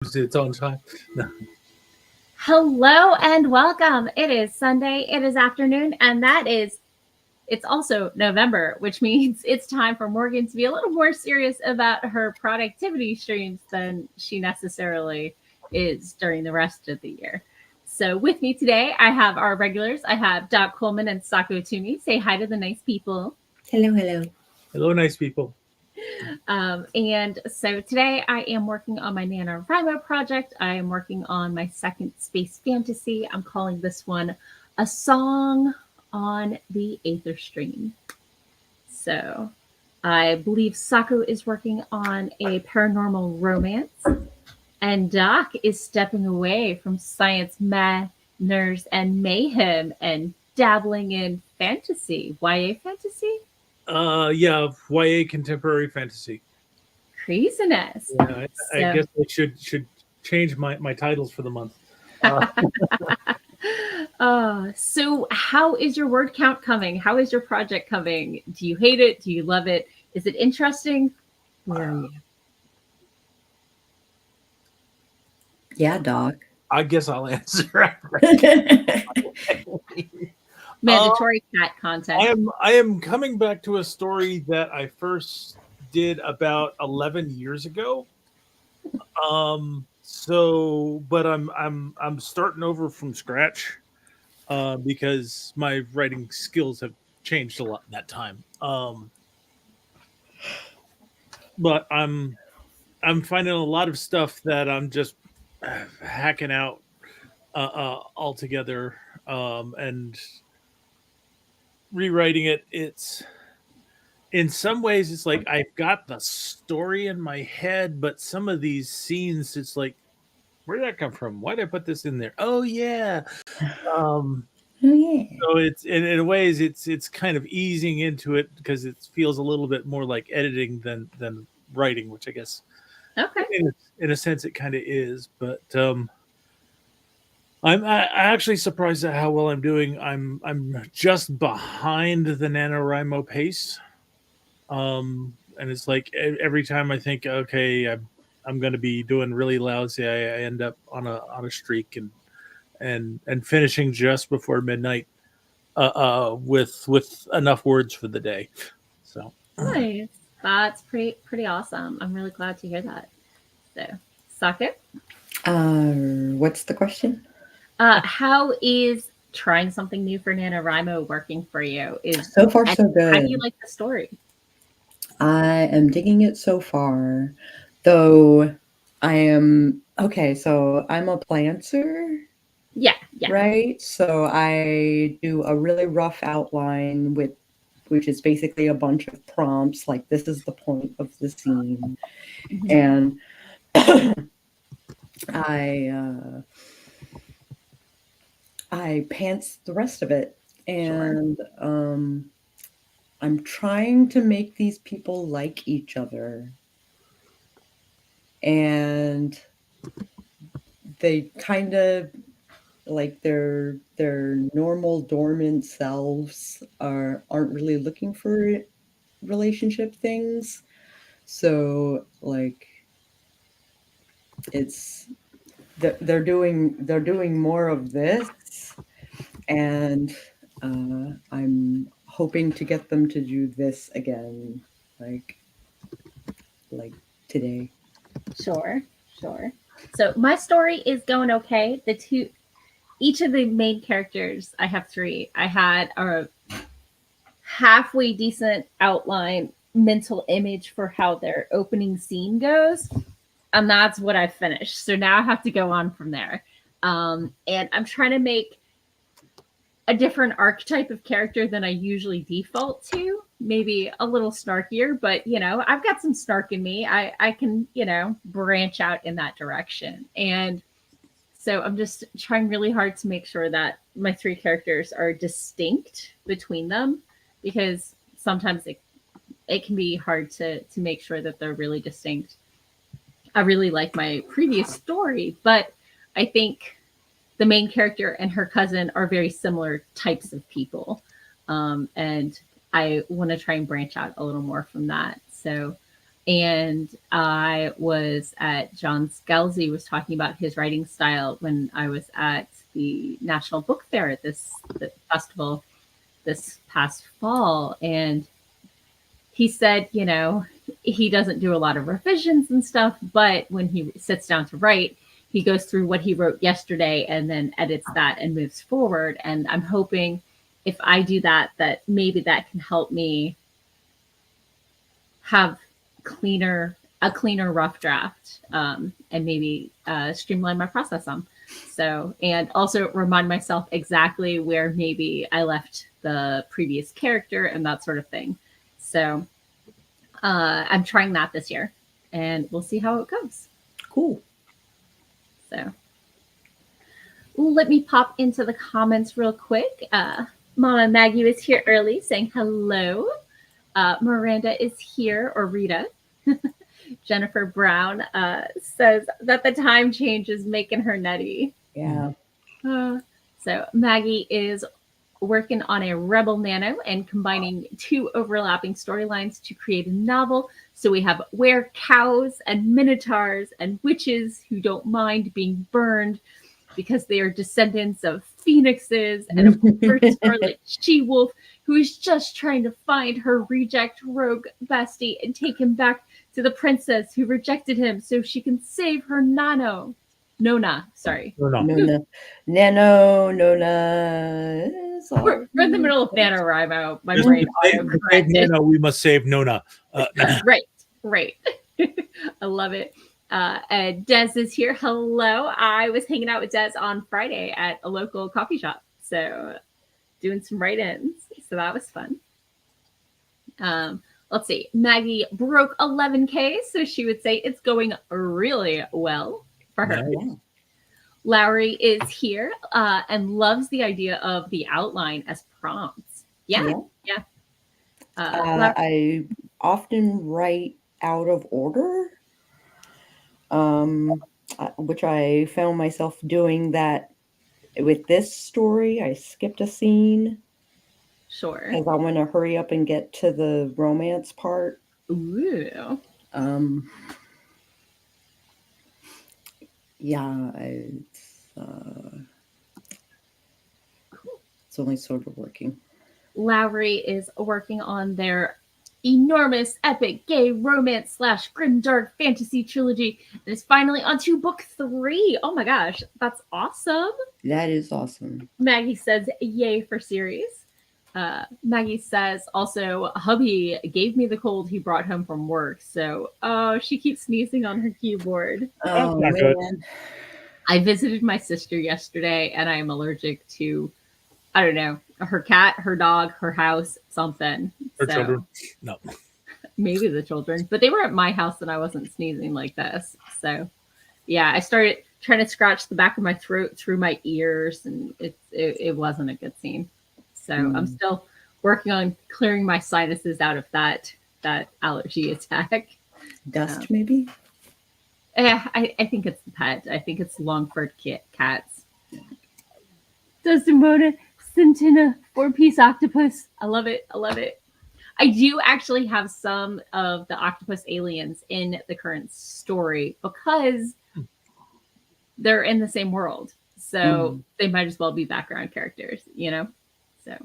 its own time. No. Hello and welcome. It is Sunday, it is afternoon, and it's also November, which means it's time for Morgan to be a little more serious about her productivity streams than she necessarily is during the rest of the year. So, with me today, I have our regulars. I have Doc Coleman and Sako Tumi. Say hi to the nice people. Hello, hello. Hello, nice people. And so today I am working on my NaNoWriMo project. I am working on my second space fantasy. I'm calling this one A Song on the Aether Stream. So I believe Sako is working on a paranormal romance, and Doc is stepping away from science, math, nerds, and mayhem and dabbling in fantasy, YA fantasy. Yeah, YA contemporary fantasy. Craziness. Yeah, I guess I should change my titles for the month. So how is your word count coming? How is your project coming? Do you hate it? Do you love it? Is it interesting? Where are you? Yeah, Doc. I guess I'll answer. Mandatory cat content. I am coming back to a story that I first did about 11 years ago. But I'm starting over from scratch because my writing skills have changed a lot in that time. But I'm finding a lot of stuff that I'm just hacking out altogether and rewriting it. It's in some ways it's like I've got the story in my head, but some of these scenes it's like, where did that come from? Why did I put this in there? Oh yeah. Oh yeah. So it's in ways it's kind of easing into it because it feels a little bit more like editing than writing, which I guess Okay. in a sense it kind of is. But I'm actually surprised at how well I'm doing. I'm just behind the NaNoWriMo pace. And it's like every time I think, okay, I'm going to be doing really lousy, I end up on a streak and finishing just before midnight, with enough words for the day. So Nice. That's pretty awesome. I'm really glad to hear that. So, Sako, What's the question? how is trying something new for NaNoWriMo working for you? So far, so How do good. you like the story? I am digging it so far, though I am okay. So I'm a planter, Yeah. right? So I do a really rough outline which is basically a bunch of prompts, like this is the point of the scene, Mhm. and I I pants the rest of it, Sure. and I'm trying to make these people like each other, and they kind of like their normal dormant selves aren't really looking for relationship things. So like it's they're doing more of this, and I'm hoping to get them to do this again, like like today. Sure. So my story is going okay. Each of the main characters, I have three. I had a halfway decent outline mental image for how their opening scene goes, and that's what I finished. So now I have to go on from there. And I'm trying to make a different archetype of character than I usually default to. Maybe a little snarkier, but I've got some snark in me. I can, branch out in that direction. And so I'm just trying really hard to make sure that my three characters are distinct between them, because sometimes it can be hard to make sure that they're really distinct. I really like my previous story, but I think the main character and her cousin are very similar types of people. And I want to try and branch out a little more from that. So, And I was at John Scalzi was talking about his writing style when I was at the National Book Fair at the festival this past fall. And he said, you know, he doesn't do a lot of revisions and stuff, but when he sits down to write, he goes through what he wrote yesterday and then edits that and moves forward. And I'm hoping if I do that, that maybe that can help me have a cleaner rough draft, and maybe streamline my process some. So, and also remind myself exactly where maybe I left the previous character and that sort of thing. So I'm trying that this year, and we'll see how it goes. Cool. So let me pop into the comments real quick. Mama Maggie was here early saying hello. Miranda is here, or Rita. Jennifer Brown says that the time change is making her nutty. Yeah. So Maggie is working on a Rebel Nano and combining 2 overlapping storylines to create a novel. So we have were cows and minotaurs and witches who don't mind being burned because they are descendants of phoenixes, and a poor scarlet she-wolf who is just trying to find her reject rogue bestie and take him back to the princess who rejected him so she can save her Nona. Nona. Nano. We're in the middle of NaNoWriMo. My Just brain to save Nona, we must save Nona. Right. I love it. And Des is here. Hello. I was hanging out with Des on Friday at a local coffee shop. So doing some write-ins. So that was fun. Let's see. Maggie broke 11K. So she would say it's going really well for her. Yeah. Lowry is here and loves the idea of the outline as prompts. Yeah. I often write out of order, which I found myself doing that with this story. I skipped a scene. Sure. Because I want to hurry up and get to the romance part. Ooh. Yeah, it's only sort of working. Lowry is working on their enormous epic gay romance / grimdark fantasy trilogy and is finally onto book 3. Oh my gosh, that's awesome. That is awesome. Maggie says yay for series. Maggie says also hubby gave me the cold he brought home from work, so she keeps sneezing on her keyboard. Oh man. I visited my sister yesterday and I am allergic to, I don't know, her cat, her dog, her house, something. Her children. No. Maybe the children, but they were at my house and I wasn't sneezing like this. So yeah, I started trying to scratch the back of my throat through my ears, and it wasn't a good scene. So I'm still working on clearing my sinuses out of that allergy attack. Dust, maybe? Yeah, I think it's the pet. I think it's long-furred cats. Desdemona sent in a 4-piece octopus. I love it. I do actually have some of the octopus aliens in the current story because they're in the same world. So they might as well be background characters, you know? So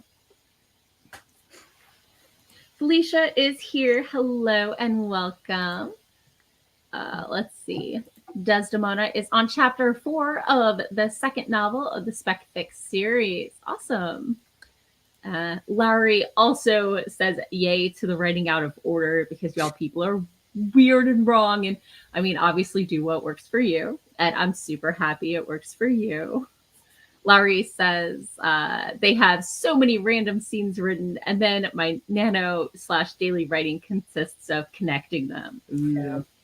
Felicia is here. Hello and welcome. Let's see. Desdemona is on chapter 4 of the second novel of the Spec Fix series. Awesome. Lowry also says yay to the writing out of order because y'all people are weird and wrong. And I mean, obviously do what works for you. And I'm super happy it works for you. Lowry says they have so many random scenes written, and then my nano / daily writing consists of connecting them.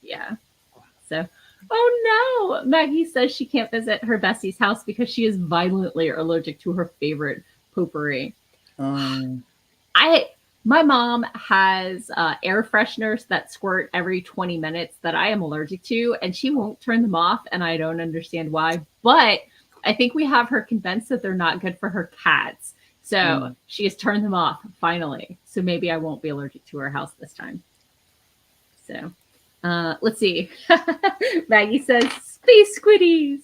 Yeah. So, oh no! Maggie says she can't visit her bestie's house because she is violently allergic to her favorite potpourri. My mom has air fresheners that squirt every 20 minutes that I am allergic to, and she won't turn them off, and I don't understand why. But I think we have her convinced that they're not good for her cats. So she has turned them off, finally. So maybe I won't be allergic to her house this time. So Let's see. Maggie says space squiddies.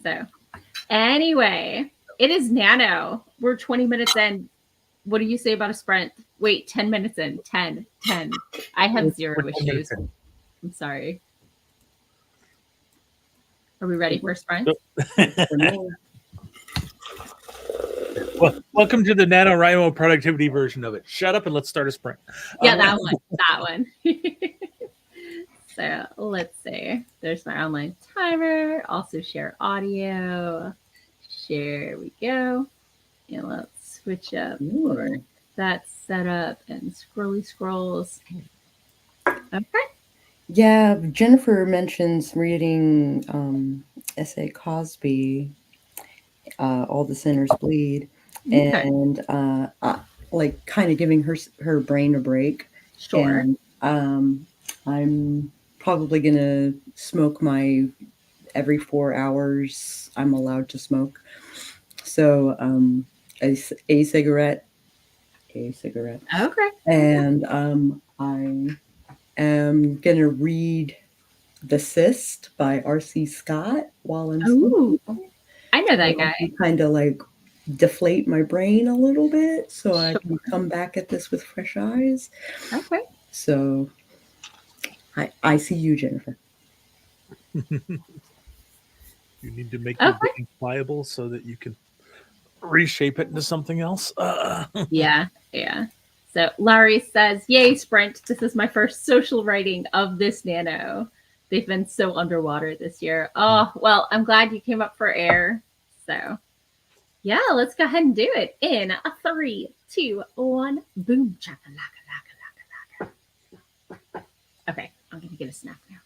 So anyway, it is Nano. We're 20 minutes in. What do you say about a sprint? Wait, 10 minutes in. 10. I have zero We're 10 issues. minutes in. I'm sorry. Are we ready for a sprint? Well, welcome to the NaNoWriMo productivity version of it. Shut up and let's start a sprint. Yeah, that one. That one. So let's see. There's my online timer. Also share audio. Share we go. And let's switch up for that setup and scrolly scrolls. Okay. Yeah, Jennifer mentions reading S.A. Cosby, All the Sinners Bleed, Okay. and like kind of giving her brain a break. Sure. And I'm probably gonna smoke my every 4 hours I'm allowed to smoke. So a cigarette, Okay. and I am gonna read The Cyst by R.C. Scott while I'm Ooh, smoking. I know that guy. Kind of like deflate my brain a little bit so I Sure. can come back at this with fresh eyes. Okay. So I see you, Jennifer. You need to make your brain pliable so that you can reshape it into something else. Yeah. So Larry says, "Yay, Sprint! This is my first social writing of this Nano. They've been so underwater this year. Oh, well, I'm glad you came up for air. So, yeah, let's go ahead and do it in a 3, 2, 1, boom, chaka laka laka laka." Okay, I'm gonna get a snack now.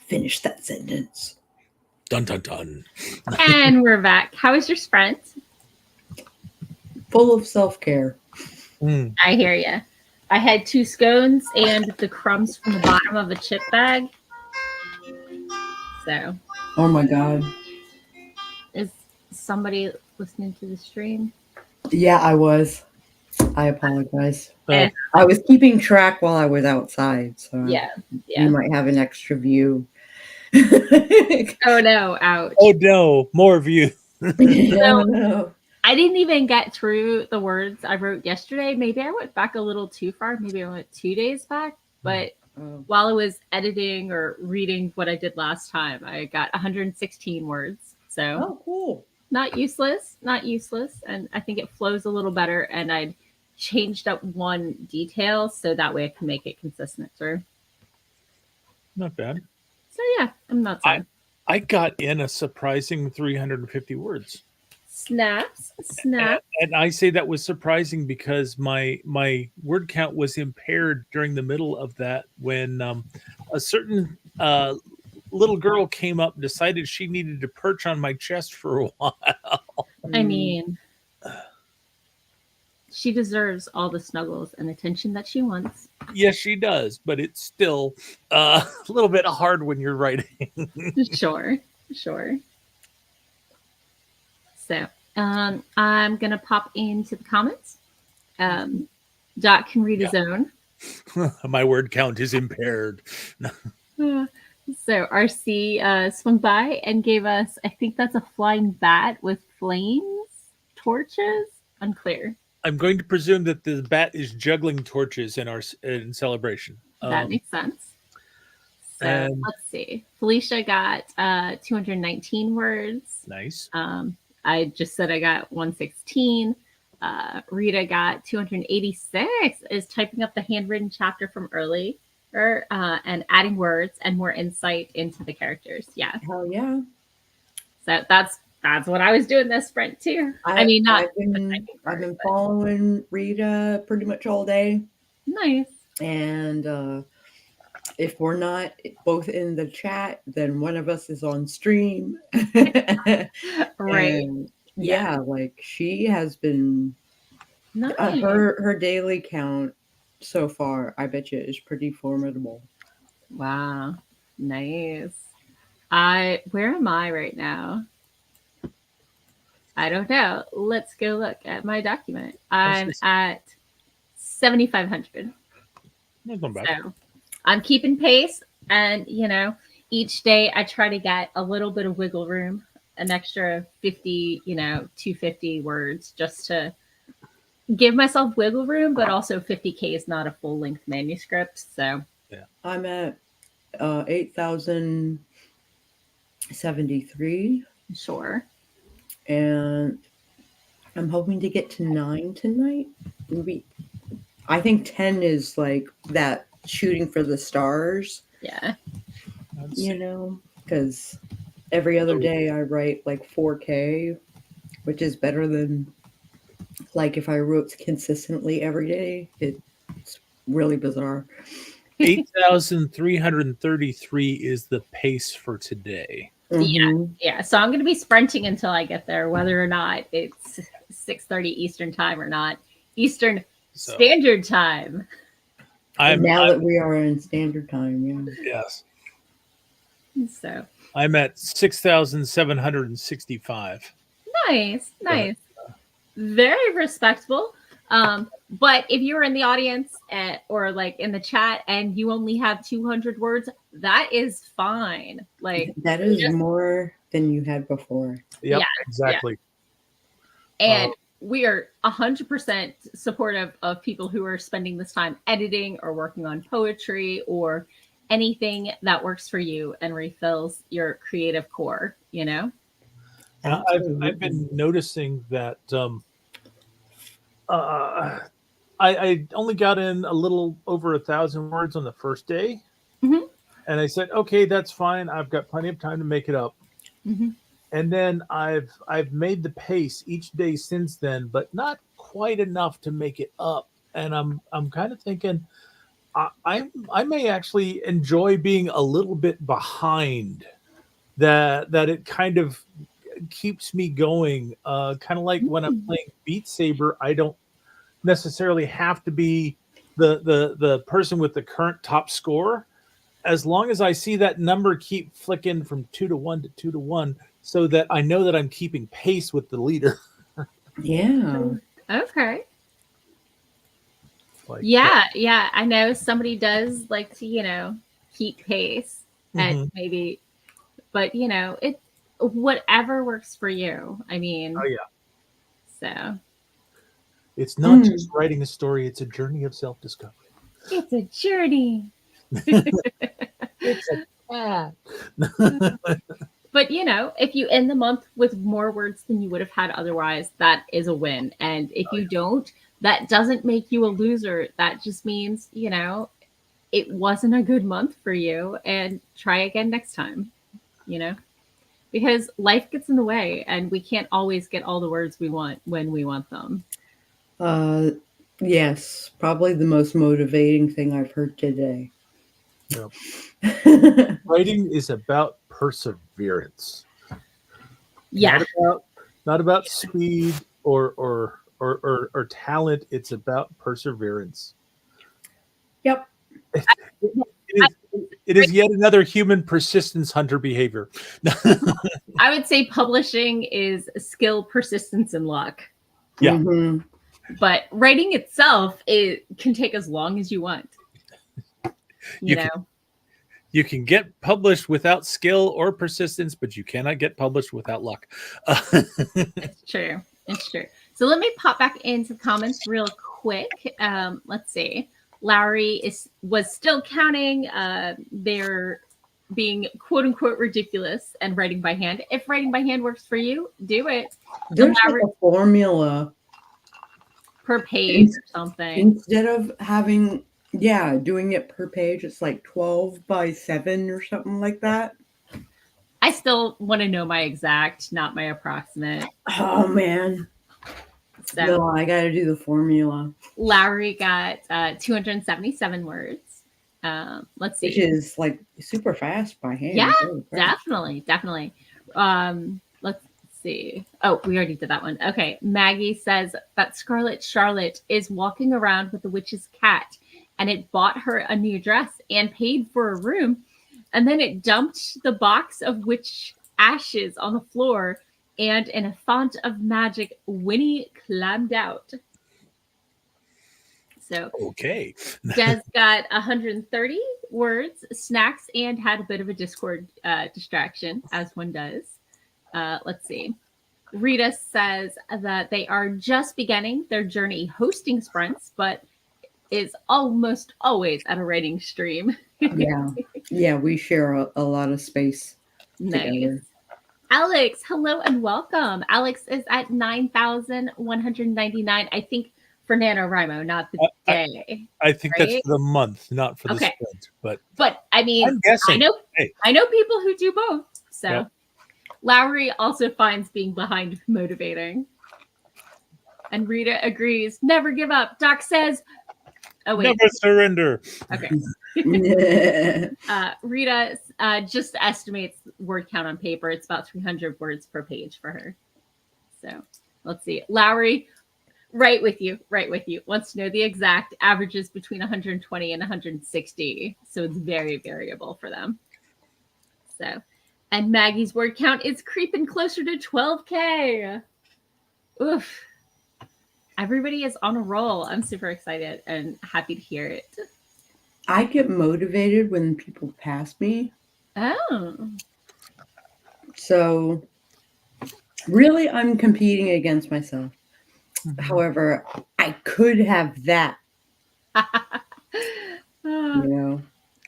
Finish that sentence. Dun dun dun. And we're back. How was your sprint? Full of self-care. I hear you. I had 2 scones and the crumbs from the bottom of a chip bag. So, Oh my God. is somebody listening to the stream? Yeah, I was. I apologize. Eh, I was keeping track while I was outside, so yeah. you might have an extra view. Oh no, ouch. Oh no, more of you. No. I didn't even get through the words I wrote yesterday. Maybe I went back a little too far. Maybe I went 2 days back. But Oh. while I was editing or reading what I did last time, I got 116 words. So Oh, cool. not useless. And I think it flows a little better. And I changed up one detail so that way I can make it consistent through. Not bad. So yeah, I'm not sad. I got in a surprising 350 words. Snaps. And I say that was surprising because my word count was impaired during the middle of that when a certain little girl came up and decided she needed to perch on my chest for a while. I mean, she deserves all the snuggles and attention that she wants. Yes, she does, but it's still a little bit hard when you're writing. Sure. So I'm going to pop into the comments. Doc can read his own. My word count is impaired. So RC swung by and gave us, I think that's a flying bat with flames, torches, unclear. I'm going to presume that the bat is juggling torches in celebration. That makes sense. So and- let's see. Felicia got 219 words. Nice. I just said I got 116. Rita got 286. Is typing up the handwritten chapter from earlier and adding words and more insight into the characters. Yeah. Hell yeah. So that's what I was doing this sprint too. I've been following Rita pretty much all day. Nice. And if we're not both in the chat, then one of us is on stream. Right. And yeah, like she has been Nice. her daily count so far, I bet you, is pretty formidable. Wow. Nice. Where am I right now? I don't know. Let's go look at my document. I'm at 7,500. That's not bad. So I'm keeping pace, and each day I try to get a little bit of wiggle room, an extra 50, 250 words, just to give myself wiggle room, but also 50K is not a full length manuscript. So yeah, I'm at 8,073. Sure. And I'm hoping to get to 9 tonight. Maybe I think 10 is like that shooting for the stars. Yeah. Because every other day I write like 4K, which is better than like if I wrote consistently every day. It's really bizarre. 8,333 is the pace for today. Mm-hmm. Yeah. So I'm going to be sprinting until I get there, whether or not it's 6:30 Eastern time or not. Eastern Standard Time. Now that we are in Standard Time, yeah. Yes. So I'm at 6,765. Nice. Very respectable. But if you're in the audience or like in the chat and you only have 200 words, that is fine. Like that is more than you had before. Yep, exactly. Yeah. And we are 100% supportive of people who are spending this time editing or working on poetry or anything that works for you and refills your creative core, I've been noticing that I only got in a little over 1,000 words on the first day. Mm-hmm. And I said, okay, that's fine. I've got plenty of time to make it up. Mm-hmm. And then I've made the pace each day since then, but not quite enough to make it up. And I'm kind of thinking I may actually enjoy being a little bit behind. That it kind of keeps me going. Kind of like when I'm playing Beat Saber, I don't necessarily have to be the person with the current top score. As long as I see that number keep flicking from 2 to 1 to 2 to 1, so that I know that I'm keeping pace with the leader. Yeah. Okay. Like, Yeah. I know somebody does like to, keep pace and mhm. maybe, but it whatever works for you. I mean, Oh yeah, so it's not just writing a story; it's a journey of self-discovery. it's a journey. It's a cat. But if you end the month with more words than you would have had otherwise, that is a win. And if you don't, that doesn't make you a loser. That just means, it wasn't a good month for you and try again next time, because life gets in the way and we can't always get all the words we want when we want them. Yes, probably the most motivating thing I've heard today. Yep. Writing is about perseverance. Yeah. Not about speed or talent. It's about perseverance. Yep. It is yet another human persistence hunter behavior. I would say publishing is skill, persistence, and luck. Yeah. Mm-hmm. But writing itself, it can take as long as you want. You can get published without skill or persistence, but you cannot get published without luck. It's true. It's true. So let me pop back into comments real quick. Let's see. Lowry was still counting. They're being quote unquote ridiculous and writing by hand. If writing by hand works for you, do it. There's like a formula per page or something. Instead of having, doing it per page, it's like 12 by 7 or something like that. I still want to know my exact, not my approximate. Oh, man. So, no, I got to do the formula. Lowry got 277 words. Let's see. Which is like super fast by hand. Yeah, definitely. Let's see. Oh, we already did that one. Okay. Maggie says that Scarlet Charlotte is walking around with the witch's cat, and it bought her a new dress and paid for a room. And then it dumped the box of witch ashes on the floor, and in a font of magic, Winnie climbed out. So okay. Des got 130 words, snacks, and had a bit of a Discord distraction, as one does. Let's see. Rita says that they are just beginning their journey hosting sprints, but is almost always at a writing stream. Yeah, we share a lot of space together. Alex, hello and welcome. Alex is at 9,199. I think for NaNoWriMo, not the day. I think that's for the month, not for the sprint. But I mean, I'm guessing. I know people who do both. So Lowry also finds being behind motivating. And Rita agrees. Never give up. Doc says, never surrender. Okay. Rita just estimates word count on paper. It's about 300 words per page for her. So let's see. Lowry, right with you. Wants to know the exact averages between 120 and 160. So it's very variable for them. So, and Maggie's word count is creeping closer to 12K. Oof. Everybody is on a roll. I'm super excited and happy to hear it. I get motivated when people pass me. Oh. So really, I'm competing against myself. Mm-hmm. However, I could have that.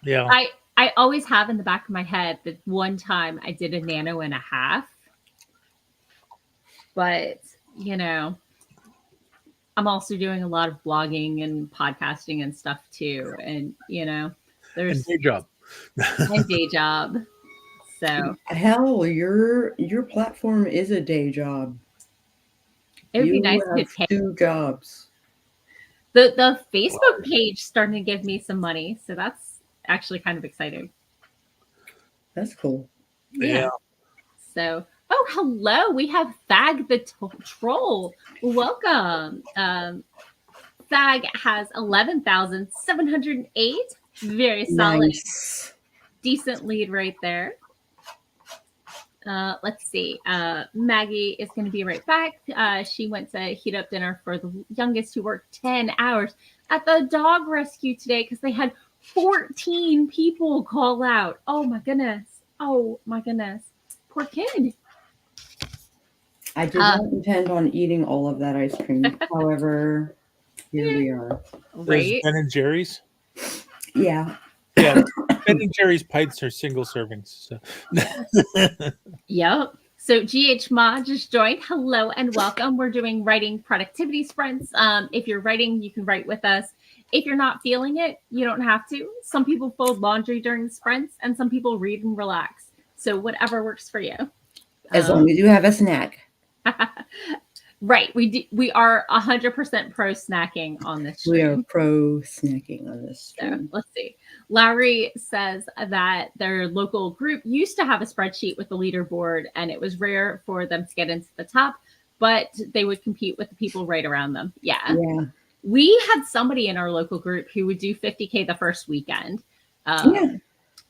Yeah. I always have in the back of my head that one time I did a nano and a half. But, I'm also doing a lot of blogging and podcasting and stuff too. And, there's and day job. and day job. So hell, your platform is a day job. It would be nice to have 2 jobs. The Facebook page starting to give me some money, so that's actually kind of exciting. That's cool. Yeah. So, oh, hello. We have Fag the Troll. Welcome. Fag has 11,708. Very solid. Nice. Decent lead right there. Let's see. Maggie is going to be right back. She went to heat up dinner for the youngest who worked 10 hours at the dog rescue today because they had 14 people call out. Oh my goodness. Oh my goodness. Poor kid. I did not intend on eating all of that ice cream. However, here we are. There's Right? Ben and Jerry's. Yeah. Yeah. Ben and Jerry's pints are single servings. So. Yep. So GH Ma just joined. Hello and welcome. We're doing writing productivity sprints. If you're writing, you can write with us. If you're not feeling it, you don't have to. Some people fold laundry during the sprints, and some people read and relax. So whatever works for you. As long as you have a snack. Right. We are 100% pro snacking on this stream. We are pro snacking on this stream. So let's see. Lowry says that their local group used to have a spreadsheet with the leaderboard, and it was rare for them to get into the top, but they would compete with the people right around them. Yeah. We had somebody in our local group who would do 50K the first weekend.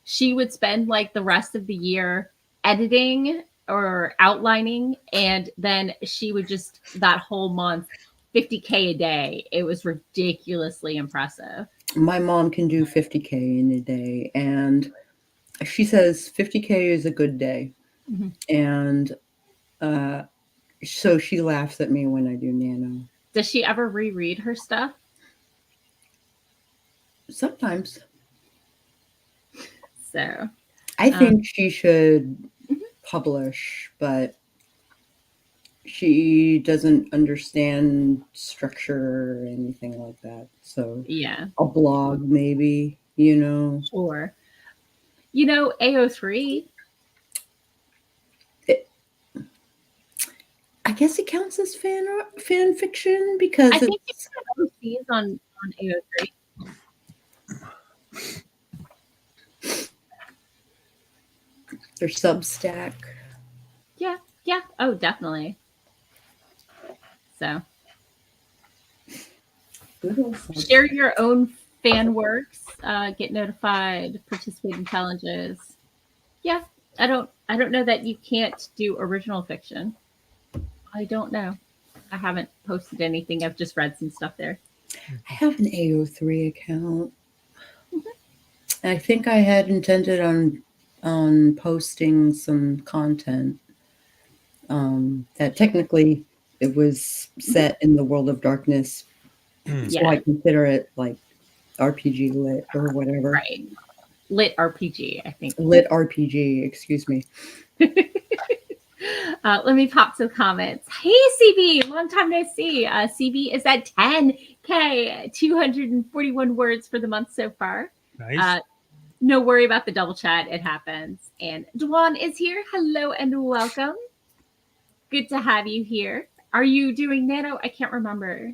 She would spend like the rest of the year editing or outlining, and then she would just that whole month 50K a day. It was ridiculously impressive. My mom can do 50K in a day, and she says 50K is a good day. Mm-hmm. And so she laughs at me when I do nano. Does she ever reread her stuff? Sometimes. So I think she should publish, but she doesn't understand structure or anything like that. So yeah, a blog maybe, you know. Or AO3. I guess it counts as fan fiction because I think it's OCs on AO3. Their Substack. Yeah. Oh, definitely. So share your own fan works, get notified, participate in challenges. Yeah, I don't know that you can't do original fiction. I don't know. I haven't posted anything. I've just read some stuff there. I have an AO3 account. I think I had intended on posting some content that technically it was set in the world of darkness. So I consider it like RPG lit or whatever. Right. Lit RPG, I think. Lit RPG, excuse me. Let me pop some comments. Hey, CB, long time no see. CB is at 10K, 241 words for the month so far. Nice. No worry about the double chat. It happens. And Dwan is here. Hello and welcome. Good to have you here. Are you doing nano? I can't remember.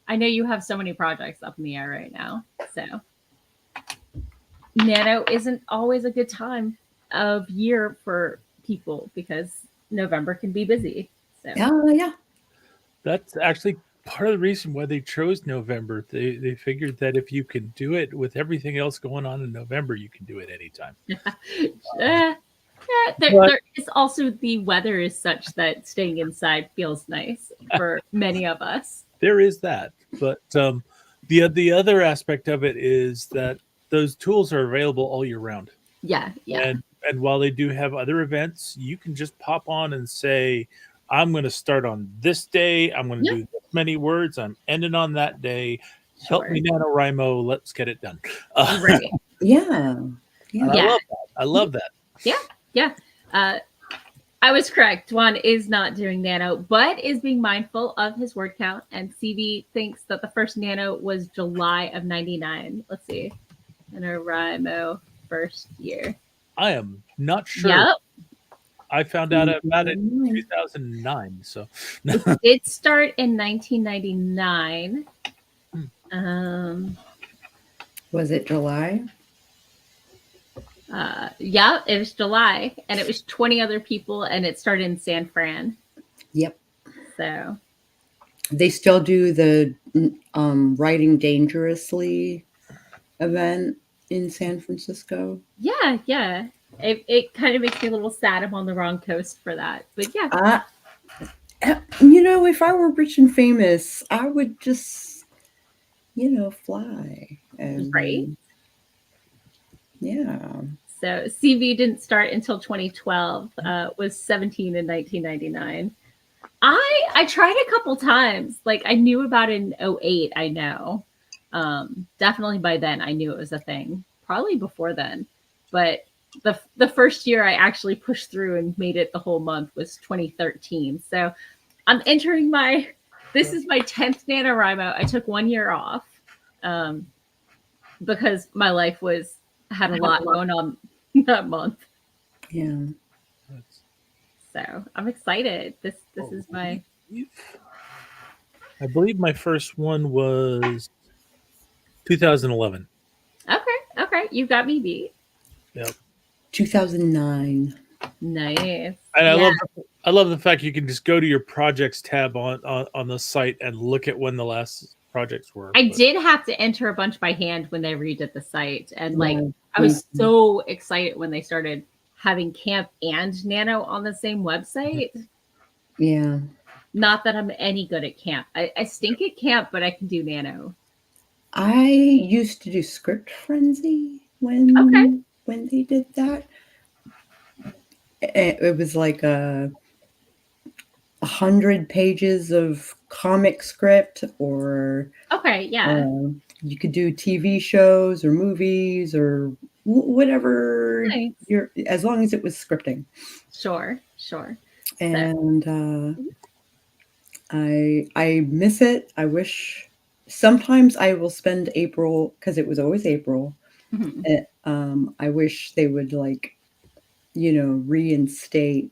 I know you have so many projects up in the air right now. So nano isn't always a good time of year for people because November can be busy. So yeah. That's actually part of the reason why they chose November. They figured that if you can do it with everything else going on in November, you can do it anytime. There is also the weather is such that staying inside feels nice for many of us. There is that, but the other aspect of it is that those tools are available all year round. Yeah. And while they do have other events, you can just pop on and say, I'm going to start on this day. I'm going to do this many words. I'm ending on that day. Help me, NaNoWriMo. Let's get it done. Right. Yeah. I love that. Yeah. I was correct. Juan is not doing nano, but is being mindful of his word count. And CB thinks that the first nano was July of 99. Let's see. NaNoWriMo first year. I am not sure. Yep. I found out about it in 2009. So it did start in 1999. Was it July? Yeah, it was July, and it was 20 other people, and it started in San Fran. Yep. So They still do the Writing Dangerously event in San Francisco. yeah. It kind of makes me a little sad I'm on the wrong coast for that. But yeah. If I were rich and famous, I would just, fly. Right. And yeah. So CV didn't start until 2012, was 17 in 1999. I tried a couple times. Like I knew about it in 08, I know. Definitely by then I knew it was a thing. Probably before then. But the first year I actually pushed through and made it the whole month was 2013. So I'm entering this is my 10th NaNoWriMo. I took 1 year off because my life had a lot going on that month. Yeah. So I'm excited. This is my. I believe my first one was 2011. Okay. You got me beat. Yep. 2009. Nice. And Yeah. I love the fact you can just go to your projects tab on the site and look at when the last projects were. I did have to enter a bunch by hand when they redid the site, and like Yeah. I was so excited when they started having camp and nano on the same website. Yeah. Not that I'm any good at camp. I stink at camp, but I can do nano. I used to do Script Frenzy when they did that. It was like 100 pages of comic script, or you could do TV shows or movies or whatever. Nice. As long as it was scripting. Sure. And I miss it. I wish sometimes I will spend April, because it was always April. Mm-hmm. I wish they would reinstate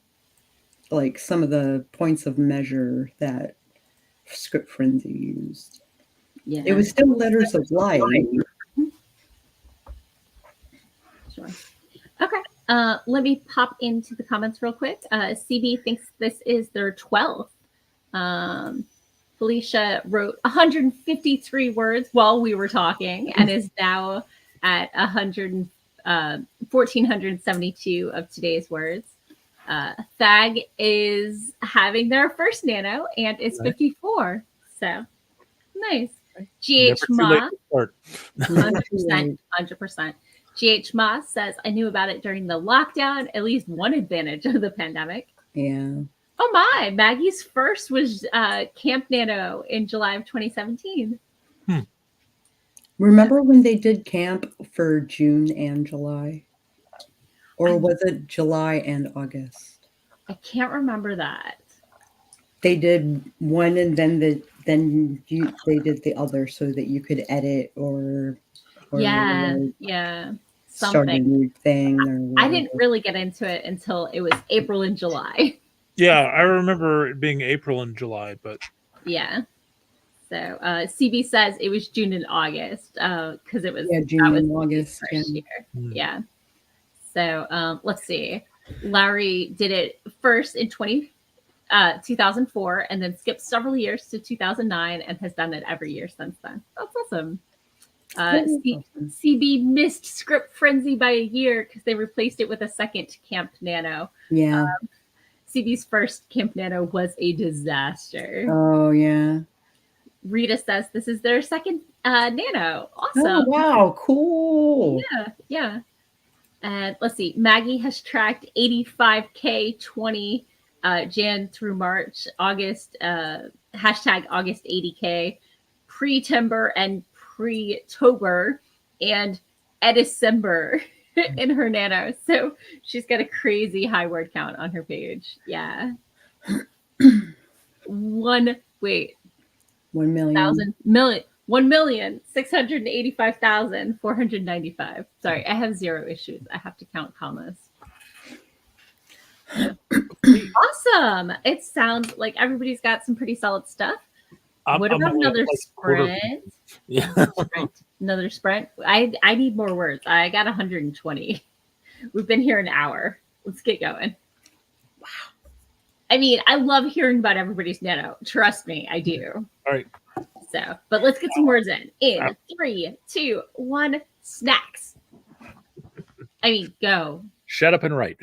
like some of the points of measure that Script Frenzy used. Yeah. It was still letters of light. Sure. Okay. Let me pop into the comments real quick. CB thinks this is their 12th. Felicia wrote 153 words while we were talking and is now at 1,472 of today's words. Thag is having their first nano and is 54. So nice. GH Ma, 100%. GH Ma says, I knew about it during the lockdown, at least one advantage of the pandemic. Yeah. Oh my, Maggie's first was Camp Nano in July of 2017. Remember when they did camp for June and July? Or was it July and August? I can't remember that. They did one and then they did the other so that you could edit or start a new thing. Or I didn't really get into it until it was April and July. Yeah, I remember it being April and July, but yeah. So CB says it was June and August because it was June and August. Yeah. So let's see. Larry did it first in 2004 and then skipped several years to 2009 and has done it every year since then. That's awesome. CB missed Script Frenzy by a year because they replaced it with a second Camp Nano. Yeah. CB's first Camp Nano was a disaster. Oh, yeah. Rita says this is their second Nano. Awesome. Oh, wow. Cool. Yeah. And let's see. Maggie has tracked 85K 20 Jan through March, August, hashtag August 80K, pre-Timber and pre-Tober, and Edicember in her nano. So she's got a crazy high word count on her page. Yeah. 1,685,495. Sorry, I have 0 issues. I have to count commas. Awesome. It sounds like everybody's got some pretty solid stuff. What I'm about only another like a quarter. sprint? Yeah. Another sprint. I need more words. I got 120. We've been here an hour. Let's get going. Wow. I mean, I love hearing about everybody's nano. Trust me, I do. All right. So, but let's get some words in. In 3, 2, 1, snacks. I mean, go. Shut up and write.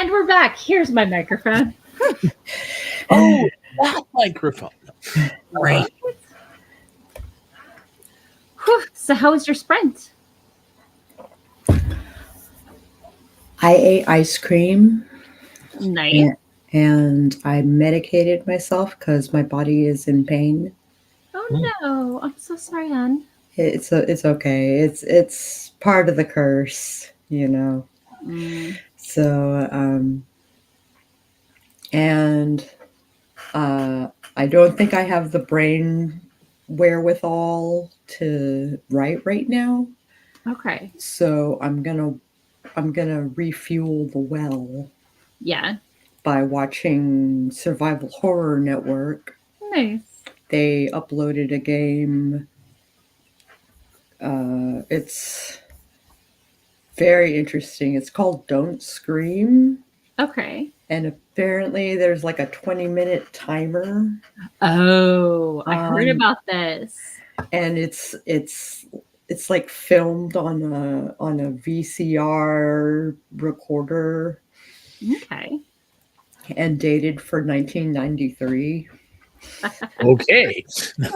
And we're back. Here's my microphone. Oh, that microphone. Right. Whew. So how was your sprint? I ate ice cream Nice. and I medicated myself because my body is in pain. Oh no, I'm so sorry, hon. It's okay. It's part of the curse, you know. So and I don't think I have the brain wherewithal to write right now. Okay. So I'm gonna refuel the well Yeah. by watching Survival Horror Network. Nice. They uploaded a game. It's very interesting. It's called Don't Scream. Okay. And apparently there's like a 20-minute timer. Oh, I heard about this. And it's like filmed on a VCR recorder Okay. and dated for 1993. Okay.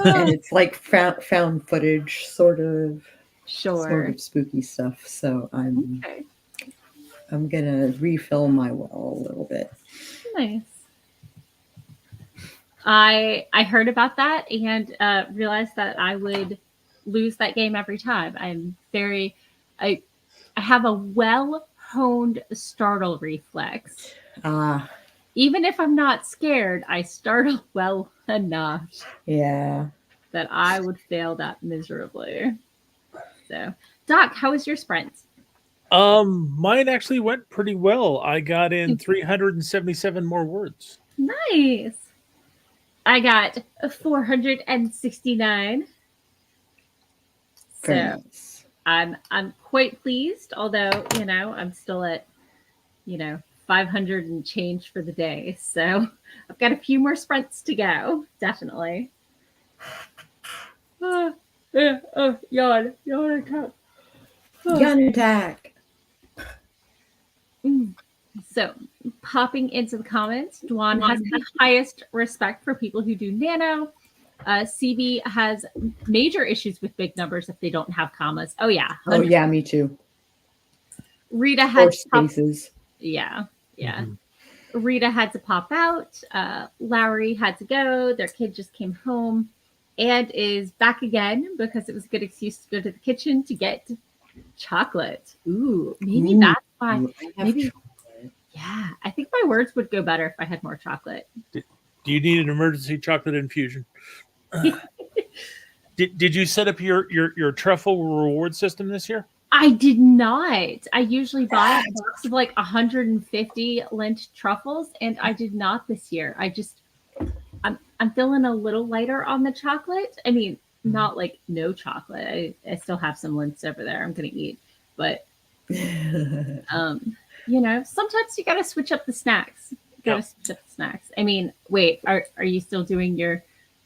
And it's like found footage sort of Sure. spooky stuff. So Okay. I'm gonna refill my well a little bit. Nice. I heard about that and realized that I would lose that game every time. I have a well-honed startle reflex. Even if I'm not scared, I startle well enough Yeah. that I would fail that miserably. So, Doc, how was your sprint? Mine actually went pretty well. I got in 377 more words. Nice. I got 469. Very So nice. I'm quite pleased, although, I'm still at, 500 and change for the day. So I've got a few more sprints to go, definitely. Yawn attack. Yawn attack. So, popping into the comments, Dwan has the highest respect for people who do nano. CB has major issues with big numbers if they don't have commas. Oh yeah. 100%. Oh yeah, me too. Rita had Or spaces. Yeah. Rita had to pop out. Lowry had to go. Their kid just came home and is back again because it was a good excuse to go to the kitchen to get chocolate. Maybe that's why. Maybe. Yeah, I think my words would go better if I had more chocolate. Do you need an emergency chocolate infusion? Did you set up your truffle reward system this year? I did not. I usually buy a box of like 150 Lent truffles, and I did not this year. I'm feeling a little lighter on the chocolate. I mean, not like no chocolate. I still have some Lents over there I'm gonna eat, but sometimes you gotta switch up the snacks. Switch up the snacks. I mean, wait, are you still doing your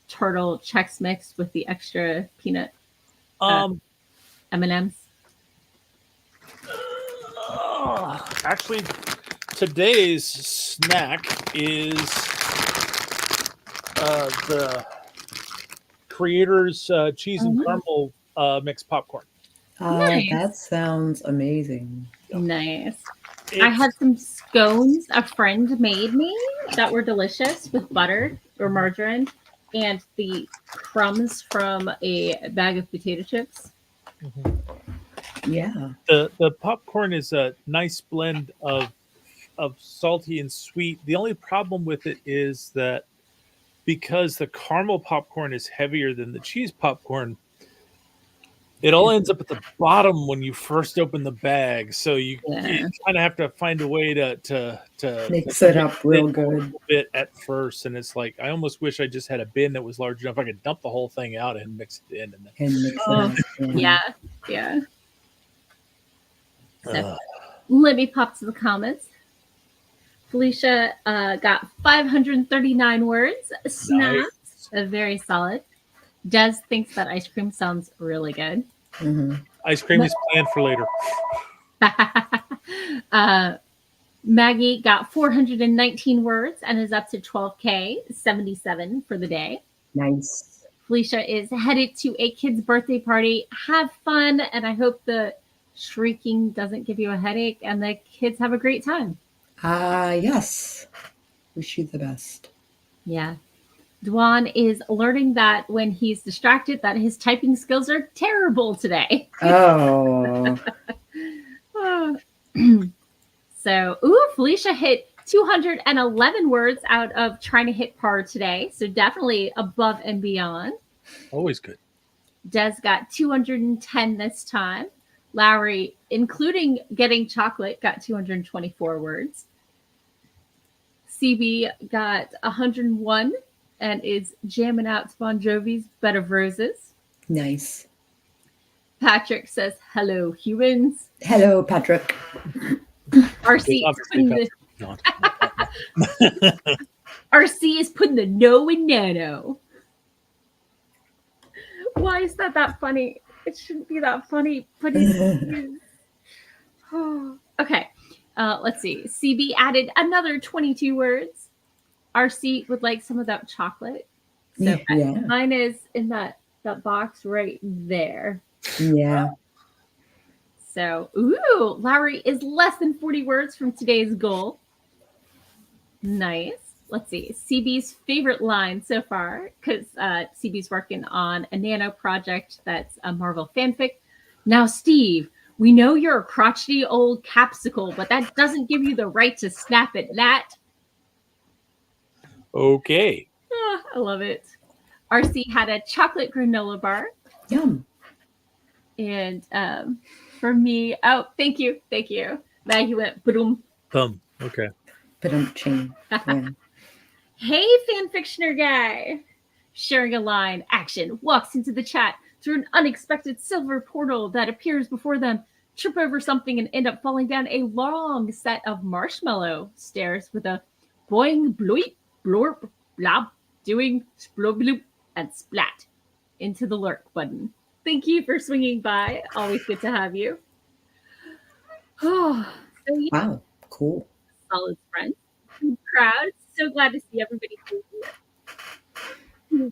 turtle Chex Mix with the extra peanut M&Ms? Actually, today's snack is the creator's cheese and caramel mixed popcorn. Nice. That sounds amazing. Nice. I had some scones a friend made me that were delicious with butter or margarine and the crumbs from a bag of potato chips. Yeah. The popcorn is a nice blend of salty and sweet. The only problem with it is that because the caramel popcorn is heavier than the cheese popcorn, it all ends up at the bottom when you first open the bag. So you kind of have to find a way to mix it up real good a bit at first. And it's like, I almost wish I just had a bin that was large enough I could dump the whole thing out and mix it in. And mix it up. Yeah. So let me pop to the comments. Felicia got 539 words. Snaps. Nice. Very solid. Des thinks that ice cream sounds really good. Ice cream is planned for later. Maggie got 419 words and is up to 12K, 77 for the day. Nice. Felicia is headed to a kid's birthday party. Have fun, and I hope the shrieking doesn't give you a headache and the kids have a great time. Yes. Wish you the best. Yeah. Dwan is learning that when he's distracted that his typing skills are terrible today. Oh. So, Felicia hit 211 words out of trying to hit par today. So definitely above and beyond. Always good. Des got 210 this time. Lowry, including getting chocolate, got 224 words. CB got 101 and is jamming out to Bon Jovi's Bed of Roses. Nice. Patrick says, hello, humans. Hello, Patrick. RC is putting the no in nano. Why is that funny? It shouldn't be that funny, but it is. Okay. Let's see. CB added another 22 words. RC would like some of that chocolate. So Yeah. mine is in that box right there. Yeah. So, Lowry is less than 40 words from today's goal. Nice. Let's see. CB's favorite line so far, because CB's working on a nano project that's a Marvel fanfic. Now, Steve, we know you're a crotchety old capsicle, but that doesn't give you the right to snap at that. Okay. I love it. RC had a chocolate granola bar. Yum. And for me, thank you. Maggie went boom. Thumb. Okay. Chain. Yeah. Hey, fanfictioner guy. Sharing a line. Action. Walks into the chat through an unexpected silver portal that appears before them. Trip over something and end up falling down a long set of marshmallow stairs with a boing, bloop, blorp, blob, doing splob, bloop, and splat into the lurk button. Thank you for swinging by. Always good to have you. Oh, so yeah, Wow. Cool. solid friends. Crowd. So glad to see everybody here.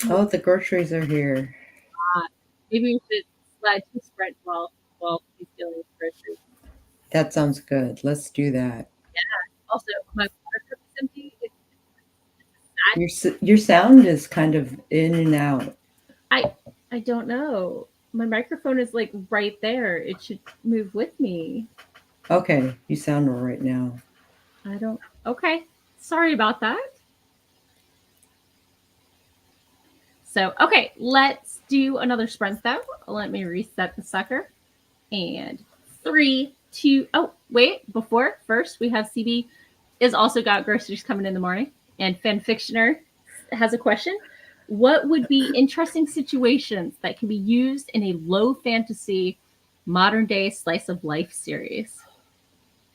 Oh, the groceries are here. Maybe we should slide to Sprint while he's dealing with groceries. That sounds good. Let's do that. Also, my water cup is empty. Your sound is kind of in and out. I don't know. My microphone is like right there. It should move with me. Okay, you sound all right now. I don't. Okay. Sorry about that. So, okay, let's do another sprint though. Let me reset the sucker. And 3, 2, first we have CB is also got groceries coming in the morning. And Fanfictioner has a question. What would be interesting situations that can be used in a low fantasy modern day slice of life series?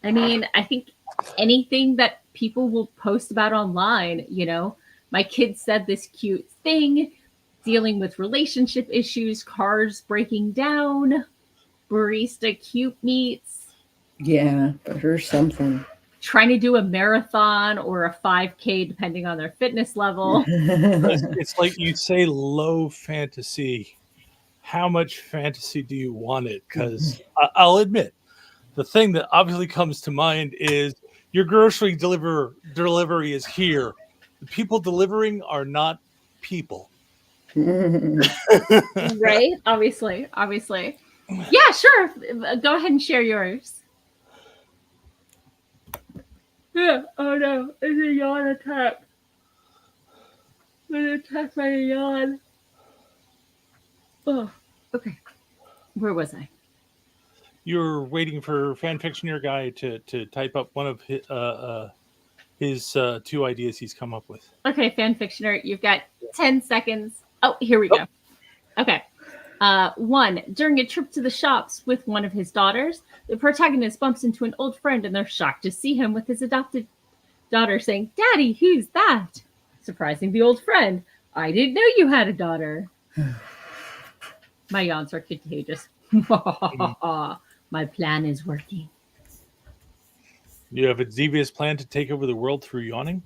I mean, I think anything that people will post about online, my kid said this cute thing, dealing with relationship issues, cars breaking down, barista cute meets. Yeah, but here's something. Trying to do a marathon or a 5K, depending on their fitness level. It's like you say low fantasy. How much fantasy do you want it? Because I'll admit, the thing that obviously comes to mind is your grocery delivery is here. The people delivering are not people. Right? Obviously. Yeah, sure. Go ahead and share yours. Yeah. Oh no, it's a yawn attack. I'm gonna attack by a yawn. Oh, okay. Where was I? You're waiting for Fanfictioner guy to type up one of his 2 ideas he's come up with. Okay, Fanfictioner, you've got 10 seconds. Oh, here we go. Okay. 1, during a trip to the shops with one of his daughters, the protagonist bumps into an old friend and they're shocked to see him with his adopted daughter saying, "Daddy, who's that?" Surprising the old friend. "I didn't know you had a daughter." My yawns are contagious. My plan is working. You have a devious plan to take over the world through yawning?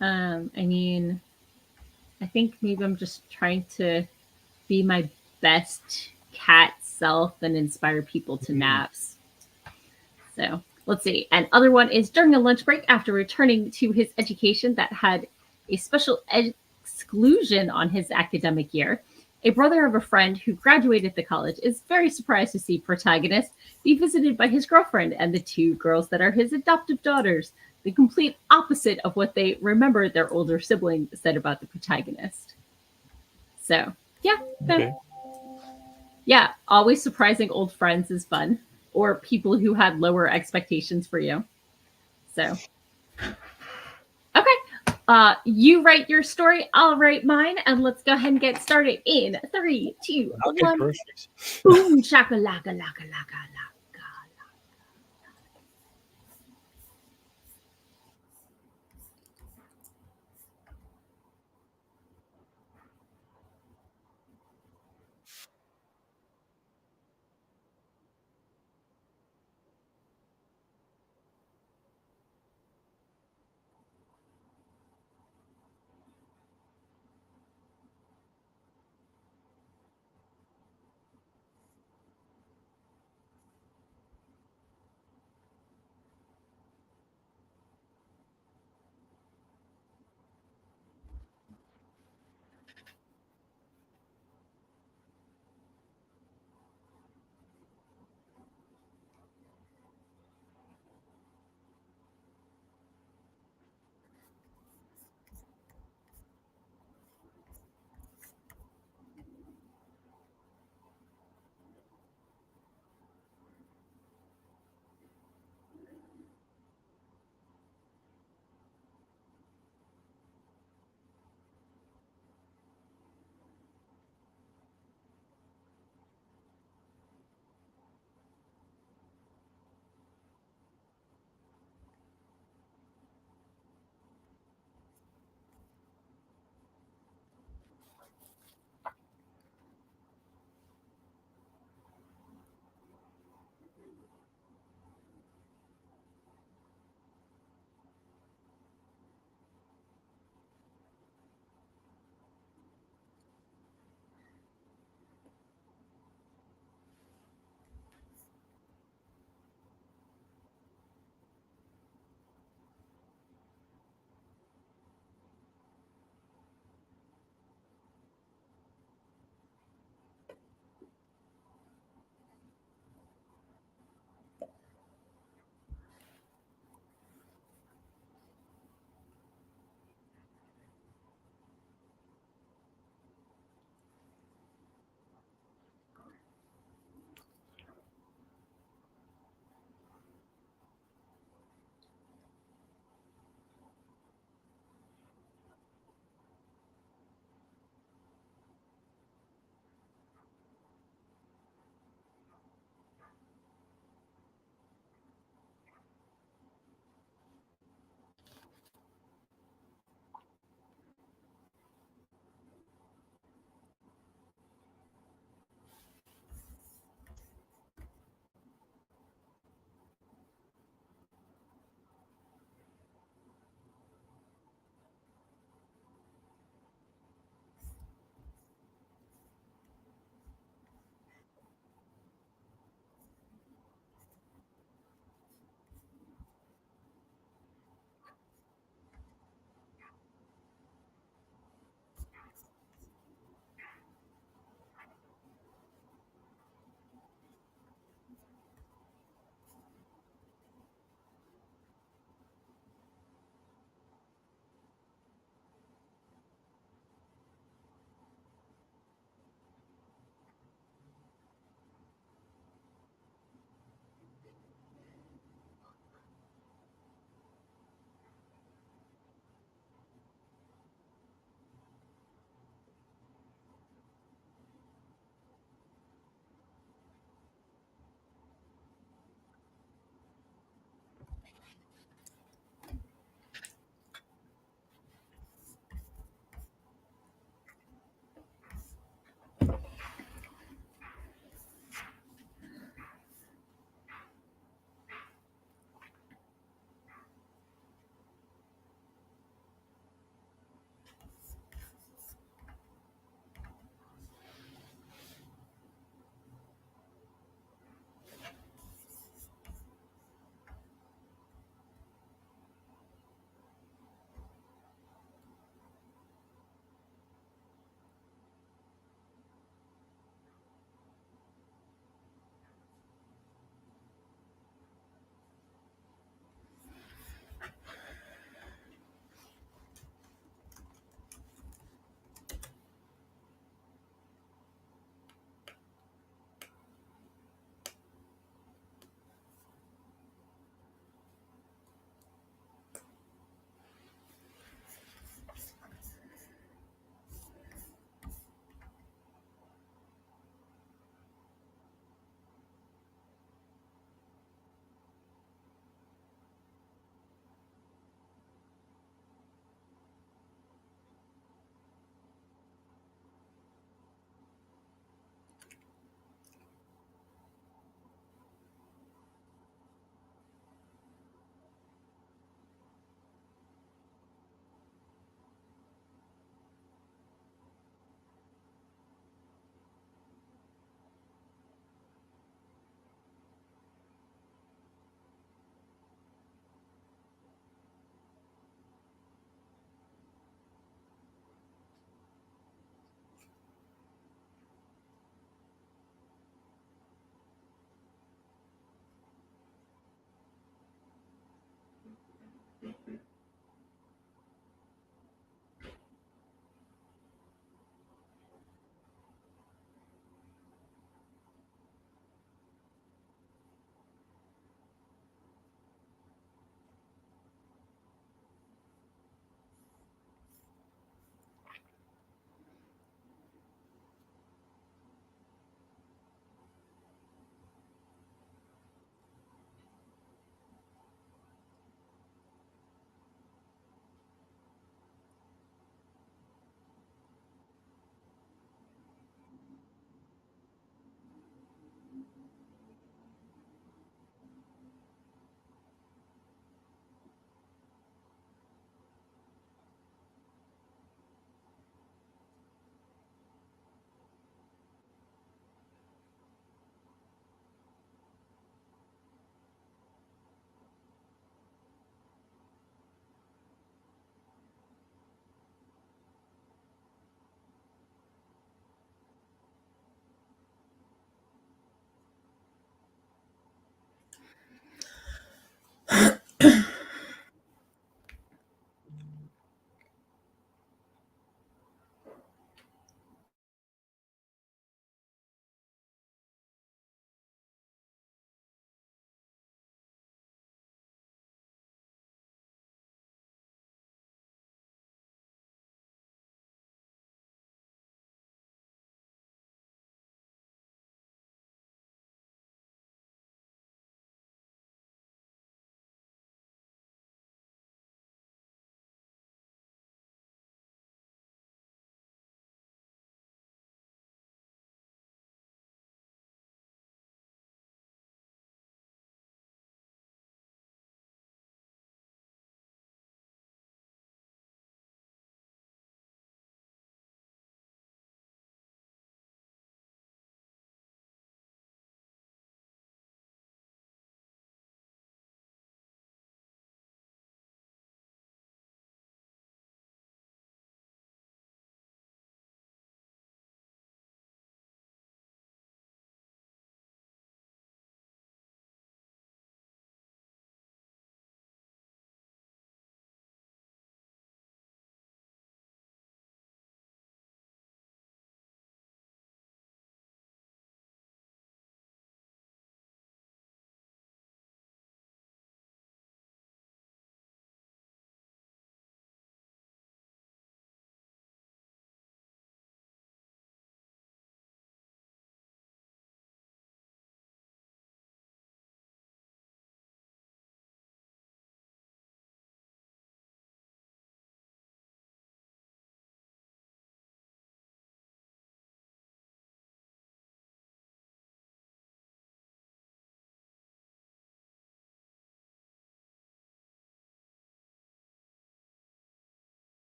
I mean, I think maybe I'm just trying to be my best cat self and inspire people to naps. So let's see. And other one is during a lunch break after returning to his education that had a special exclusion on his academic year. A brother of a friend who graduated the college is very surprised to see protagonist be visited by his girlfriend and the two girls that are his adoptive daughters, the complete opposite of what they remember their older sibling said about the protagonist. So, yeah, Okay. yeah, always surprising old friends is fun, or people who had lower expectations for you. So, okay, you write your story, I'll write mine, and let's go ahead and get started in 3, 2, Okay, 1. perfect. Boom, shaka laka laka laka laka.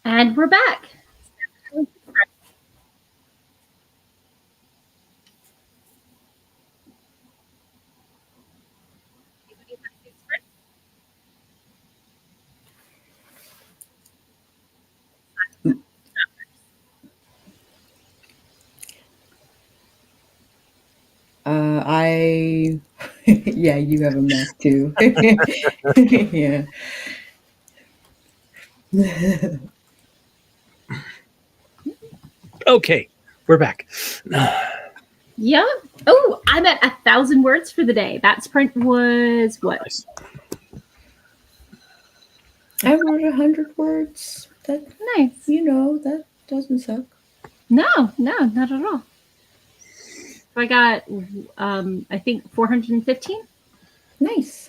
And we're back. Yeah, you have a Mac too. Yeah. Okay, we're back. Yeah. Oh, I'm at 1,000 words for the day. That sprint was what? Nice. I wrote 100 words. That, Nice. that doesn't suck. No, not at all. So I got, I think 415. Nice.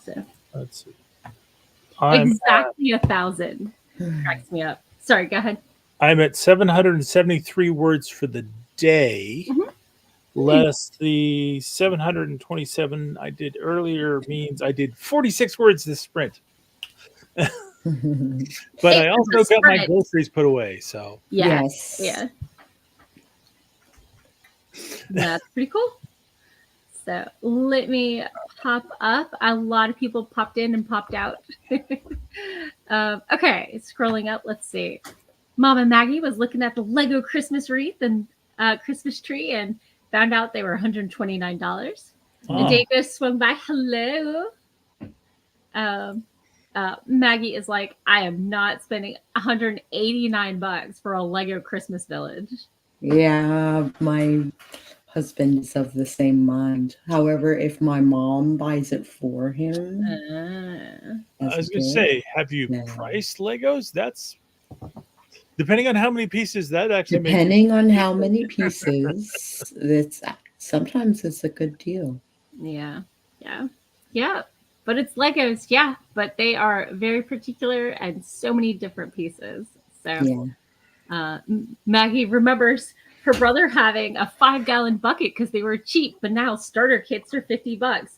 So Let's see. exactly 1,000. Cracks me up. Sorry, go ahead. I'm at 773 words for the day. Mhm. Less the 727 I did earlier means I did 46 words this sprint. But I It was also a got my sprint. groceries put away. So Yeah. Yes. Yeah. That's pretty cool. So let me pop up. A lot of people popped in and popped out. Okay, scrolling up. Let's see. Mama Maggie was looking at the Lego Christmas wreath and Christmas tree and found out they were $129. Oh. And David swung by. Hello. Maggie is like, I am not spending $189 for a Lego Christmas village. Yeah, my husband is of the same mind. However, if my mom buys it for him, I was going to say, have you priced Legos? That's depending on how many pieces that actually makes. Depending on how many pieces, sometimes it's a good deal. Yeah. But it's Legos, yeah. But they are very particular and so many different pieces. So Maggie remembers her brother having a 5-gallon bucket because they were cheap, but now starter kits are $50.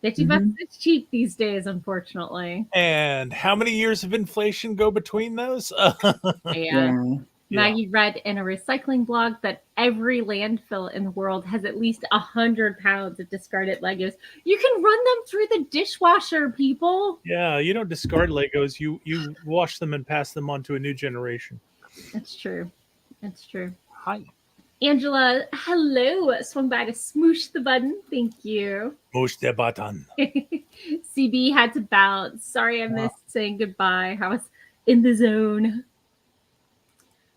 $50 is cheap these days, unfortunately. And how many years of inflation go between those? Yeah. Maggie read in a recycling blog that every landfill in the world has at least 100 pounds of discarded Legos. You can run them through the dishwasher, people. Yeah, you don't discard Legos. You wash them and pass them on to a new generation. That's true. Hi. Angela, hello. Swung by to smoosh the button. Thank you. Push the button. CB had to bounce. Sorry I missed saying goodbye. I was in the zone.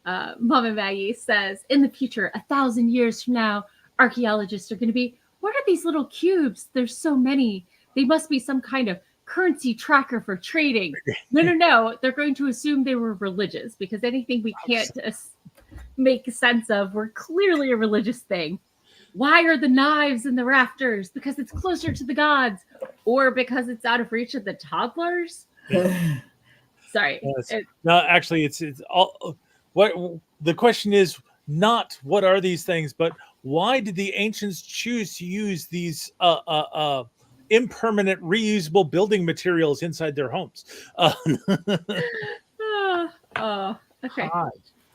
Mama Maggie says, in the future, 1,000 years from now, archaeologists are going to be, what are these little cubes? There's so many. They must be some kind of currency tracker for trading. No. They're going to assume they were religious because anything we can't make sense of were clearly a religious thing. Why are the knives in the rafters? Because it's closer to the gods, or because it's out of reach of the toddlers? Sorry. No, actually, it's all. What the question is not what are these things, but why did the ancients choose to use these impermanent reusable building materials inside their homes? Okay. Hi.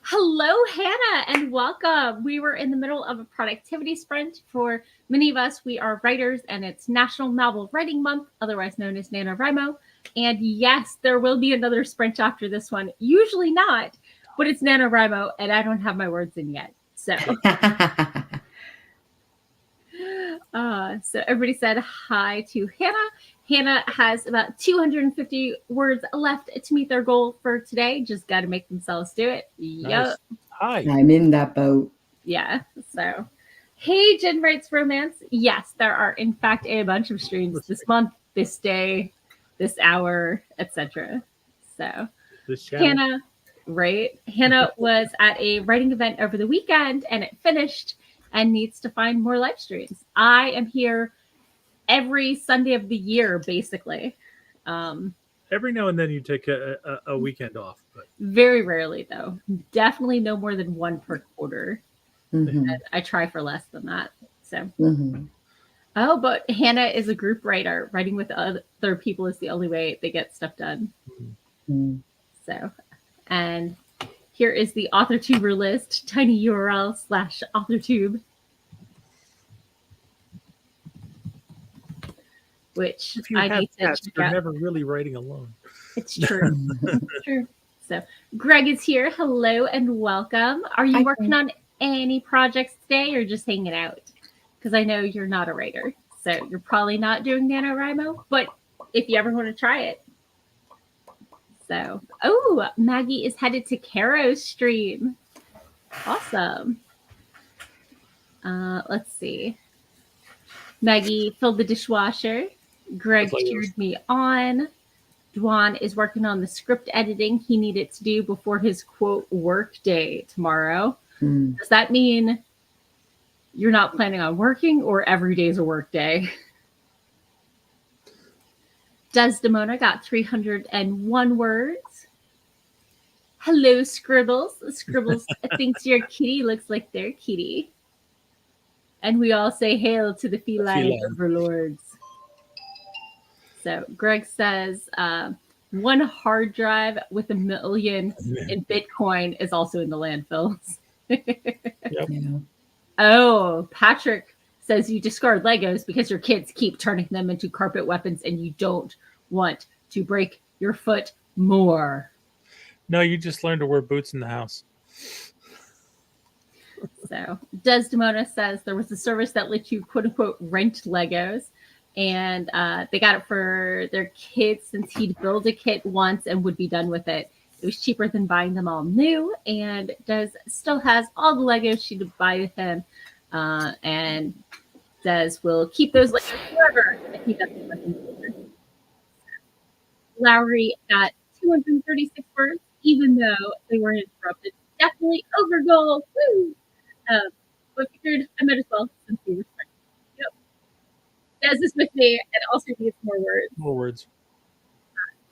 Hello, Hannah, and welcome. We were in the middle of a productivity sprint. For many of us, we are writers, and it's National Novel Writing Month, otherwise known as NaNoWriMo. And yes, there will be another sprint after this one. Usually not, but it's NaNoWriMo, and I don't have my words in yet. So, so everybody said hi to Hannah. Hannah has about 250 words left to meet their goal for today. Just got to make themselves do it. Nice. Yep. Hi. I'm in that boat. Yeah. So, hey, Jen Writes Romance. Yes, there are in fact a bunch of streams this month, this day, this hour, etc. So, Hannah, right? Hannah was at a writing event over the weekend, and it finished, and needs to find more live streams. I am here every Sunday of the year, basically. Every now and then you take a weekend off, but very rarely, though. Definitely no more than one per quarter. I try for less than that. So, oh, but Hannah is a group writer. Writing with other people is the only way they get stuff done. So, and Here is the AuthorTuber list, tiny URL / AuthorTube. Which If you I have need to cats, check you're out. never really writing alone. It's true. It's true. So Greg is here. Hello and welcome. Are you working on any projects today or just hanging out? Because I know you're not a writer. So you're probably not doing NaNoWriMo, but if you ever want to try it. So, oh, Maggie is headed to Caro's stream. Awesome. Let's see. Maggie filled the dishwasher. Greg cheered me on. Dwan is working on the script editing he needed to do before his quote work day tomorrow. Does that mean you're not planning on working or every day is a work day? Desdemona got 301 words. Hello, Scribbles. Scribbles thinks your kitty looks like their kitty. And we all say hail to the feline overlords. So Greg says 1 hard drive with 1 million in Bitcoin is also in the landfills. Yep. Yeah. Oh, Patrick says you discard Legos because your kids keep turning them into carpet weapons and you don't want to break your foot more. No, you just learn to wear boots in the house. So Desdemona says there was a service that let you quote unquote rent Legos, and they got it for their kids since he'd build a kit once and would be done with it. It was cheaper than buying them all new, and Des still has all the Legos she'd buy with him, and Des will keep those Legos forever if he doesn't let them over. Lowry got 236 words, even though they were interrupted. Definitely over goal. Woo! But figured I might as well since we were starting. Yep. Des is with me and also needs more words. More words.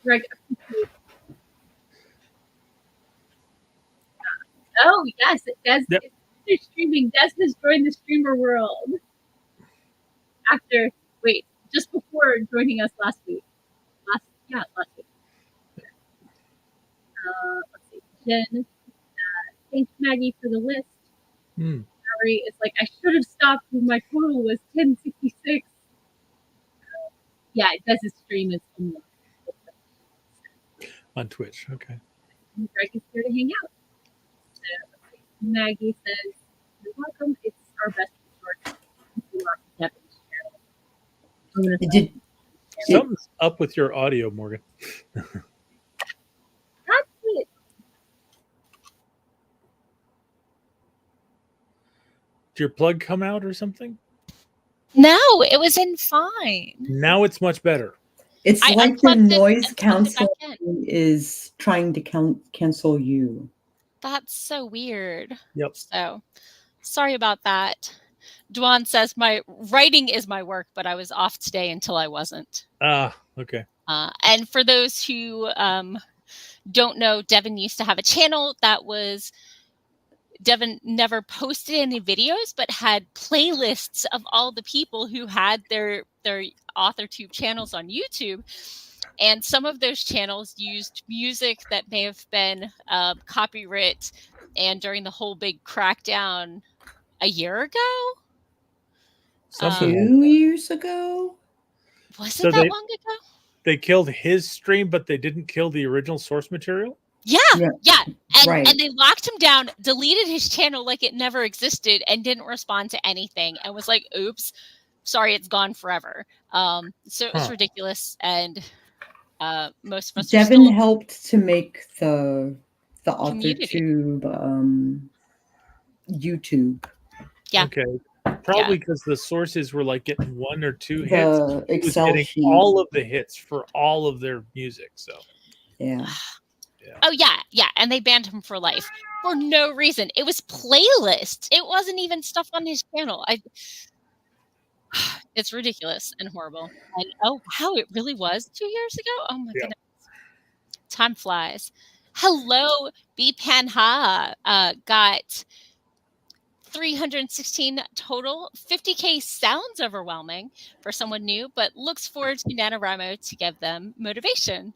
Greg. Oh yes, Des is streaming. Des has joined the streamer world. Just before joining us last week. Last week. Let's see. Jen, thanks Maggie for the list. Sorry, it's like I should have stopped when my total was 1066. Yeah, Des's stream is on Twitch. Okay. Greg is here to hang out. So, Maggie says, "You're welcome. It's our best resort." Something's up with your audio, Morgan. That's it. Did your plug come out or something? No, it was in fine. Now it's much better. It's like the noise canceling is trying to cancel you. That's so weird. Yep. So sorry about that. Dwan says my writing is my work, but I was off today until I wasn't. Okay. And for those who don't know, Devin used to have a channel that was Devin never posted any videos, but had playlists of all the people who had their AuthorTube channels on YouTube. And some of those channels used music that may have been copyright. And during the whole big crackdown a year ago? 2 years ago? Was it that long ago? They killed his stream, but they didn't kill the original source material? Yeah. And, right. And they locked him down, deleted his channel like it never existed, and didn't respond to anything, and was like, oops, sorry, it's gone forever. So it was ridiculous, and most of us Devin helped to make the AuthorTube YouTube. Yeah. Okay. Probably because the sources were like getting 1 or 2 hits. The Excel sheet. All of the hits for all of their music. So yeah. Oh yeah, and they banned him for life for no reason. It was playlists. It wasn't even stuff on his channel. It's ridiculous and horrible. And oh wow, it really was 2 years ago. Oh my goodness, time flies. Hello, Bpanha got 316 total. 50K sounds overwhelming for someone new, but looks forward to NaNoWriMo to give them motivation.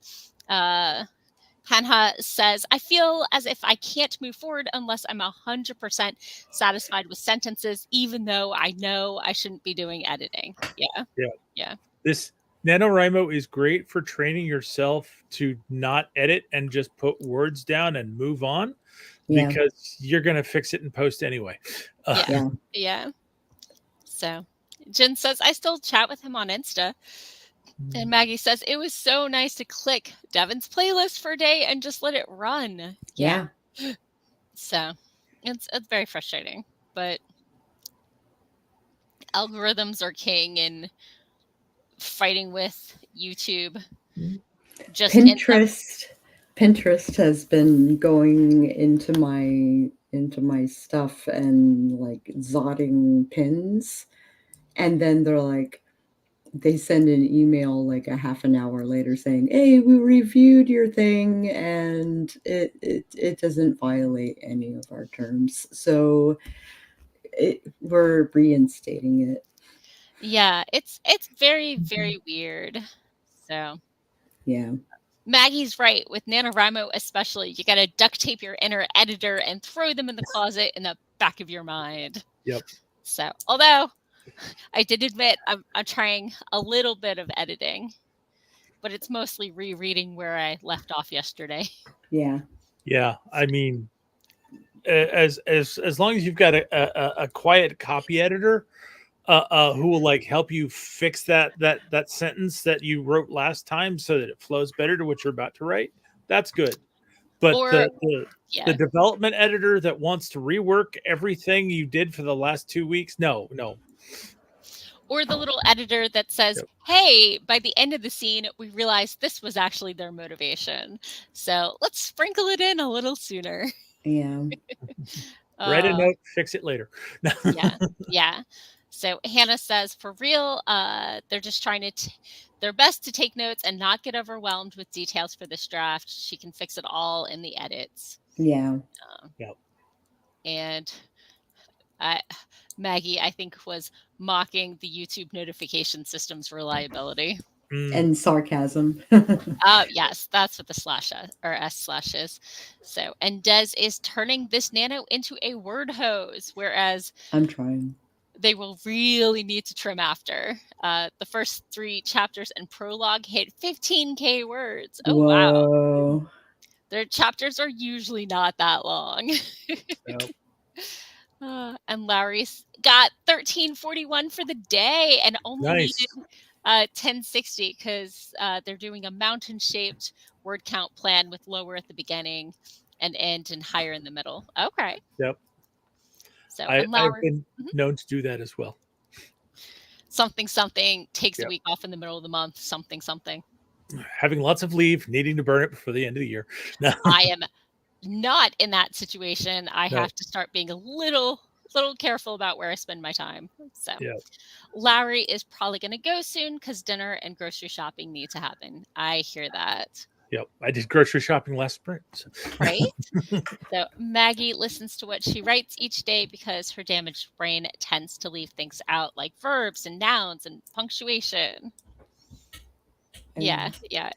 Hanha says, I feel as if I can't move forward unless I'm 100% satisfied with sentences, even though I know I shouldn't be doing editing. Yeah. This NaNoWriMo is great for training yourself to not edit and just put words down and move on, Yeah. because you're going to fix it in post anyway. Yeah. So Jen says, I still chat with him on Insta. And Maggie says, it was so nice to click Devin's playlist for a day and just let it run. Yeah. So it's very frustrating, but algorithms are king in fighting with YouTube. Just Pinterest has been going into my stuff and like zotting pins, and then they're like, they send an email like a half an hour later saying, hey, we reviewed your thing and it doesn't violate any of our terms, so we're reinstating it. Yeah, it's very, very weird. So Yeah. Maggie's right. With NaNoWriMo especially, you gotta duct tape your inner editor and throw them in the closet in the back of your mind. Yep. So, although I did admit I'm trying a little bit of editing, but it's mostly rereading where I left off yesterday. Yeah. Yeah. I mean, as long as you've got a quiet copy editor who will like help you fix that sentence that you wrote last time so that it flows better to what you're about to write, that's good. But Or- the development editor that wants to rework everything you did for the last 2 weeks, no. Or the little editor that says, hey, by the end of the scene, we realized this was actually their motivation. So let's sprinkle it in a little sooner. Yeah. Write a note, fix it later. Yeah. So Hannah says, for real, they're just trying their best to take notes and not get overwhelmed with details for this draft. She can fix it all in the edits. Yeah. And Maggie, I think, was mocking the YouTube notification system's reliability. And sarcasm. Yes, that's what the S/ is. So, and Des is turning this nano into a word hose, whereas I'm trying. They will really need to trim after. The first 3 chapters and prologue hit 15K words. Oh, whoa. Wow. Their chapters are usually not that long. And Lowry's got 1341 for the day and only needed 1060 because they're doing a mountain-shaped word count plan with lower at the beginning and end and higher in the middle. Okay. Yep. So I've been known to do that as well. Something takes a week off in the middle of the month. Something. Having lots of leave, needing to burn it before the end of the year. I am not in that situation. I have to start being a little careful about where I spend my time. So Lowry is probably going to go soon because dinner and grocery shopping need to happen. I hear that. Yep, I did grocery shopping last spring. So. Right? So Maggie listens to what she writes each day because her damaged brain tends to leave things out like verbs and nouns and punctuation. Yeah.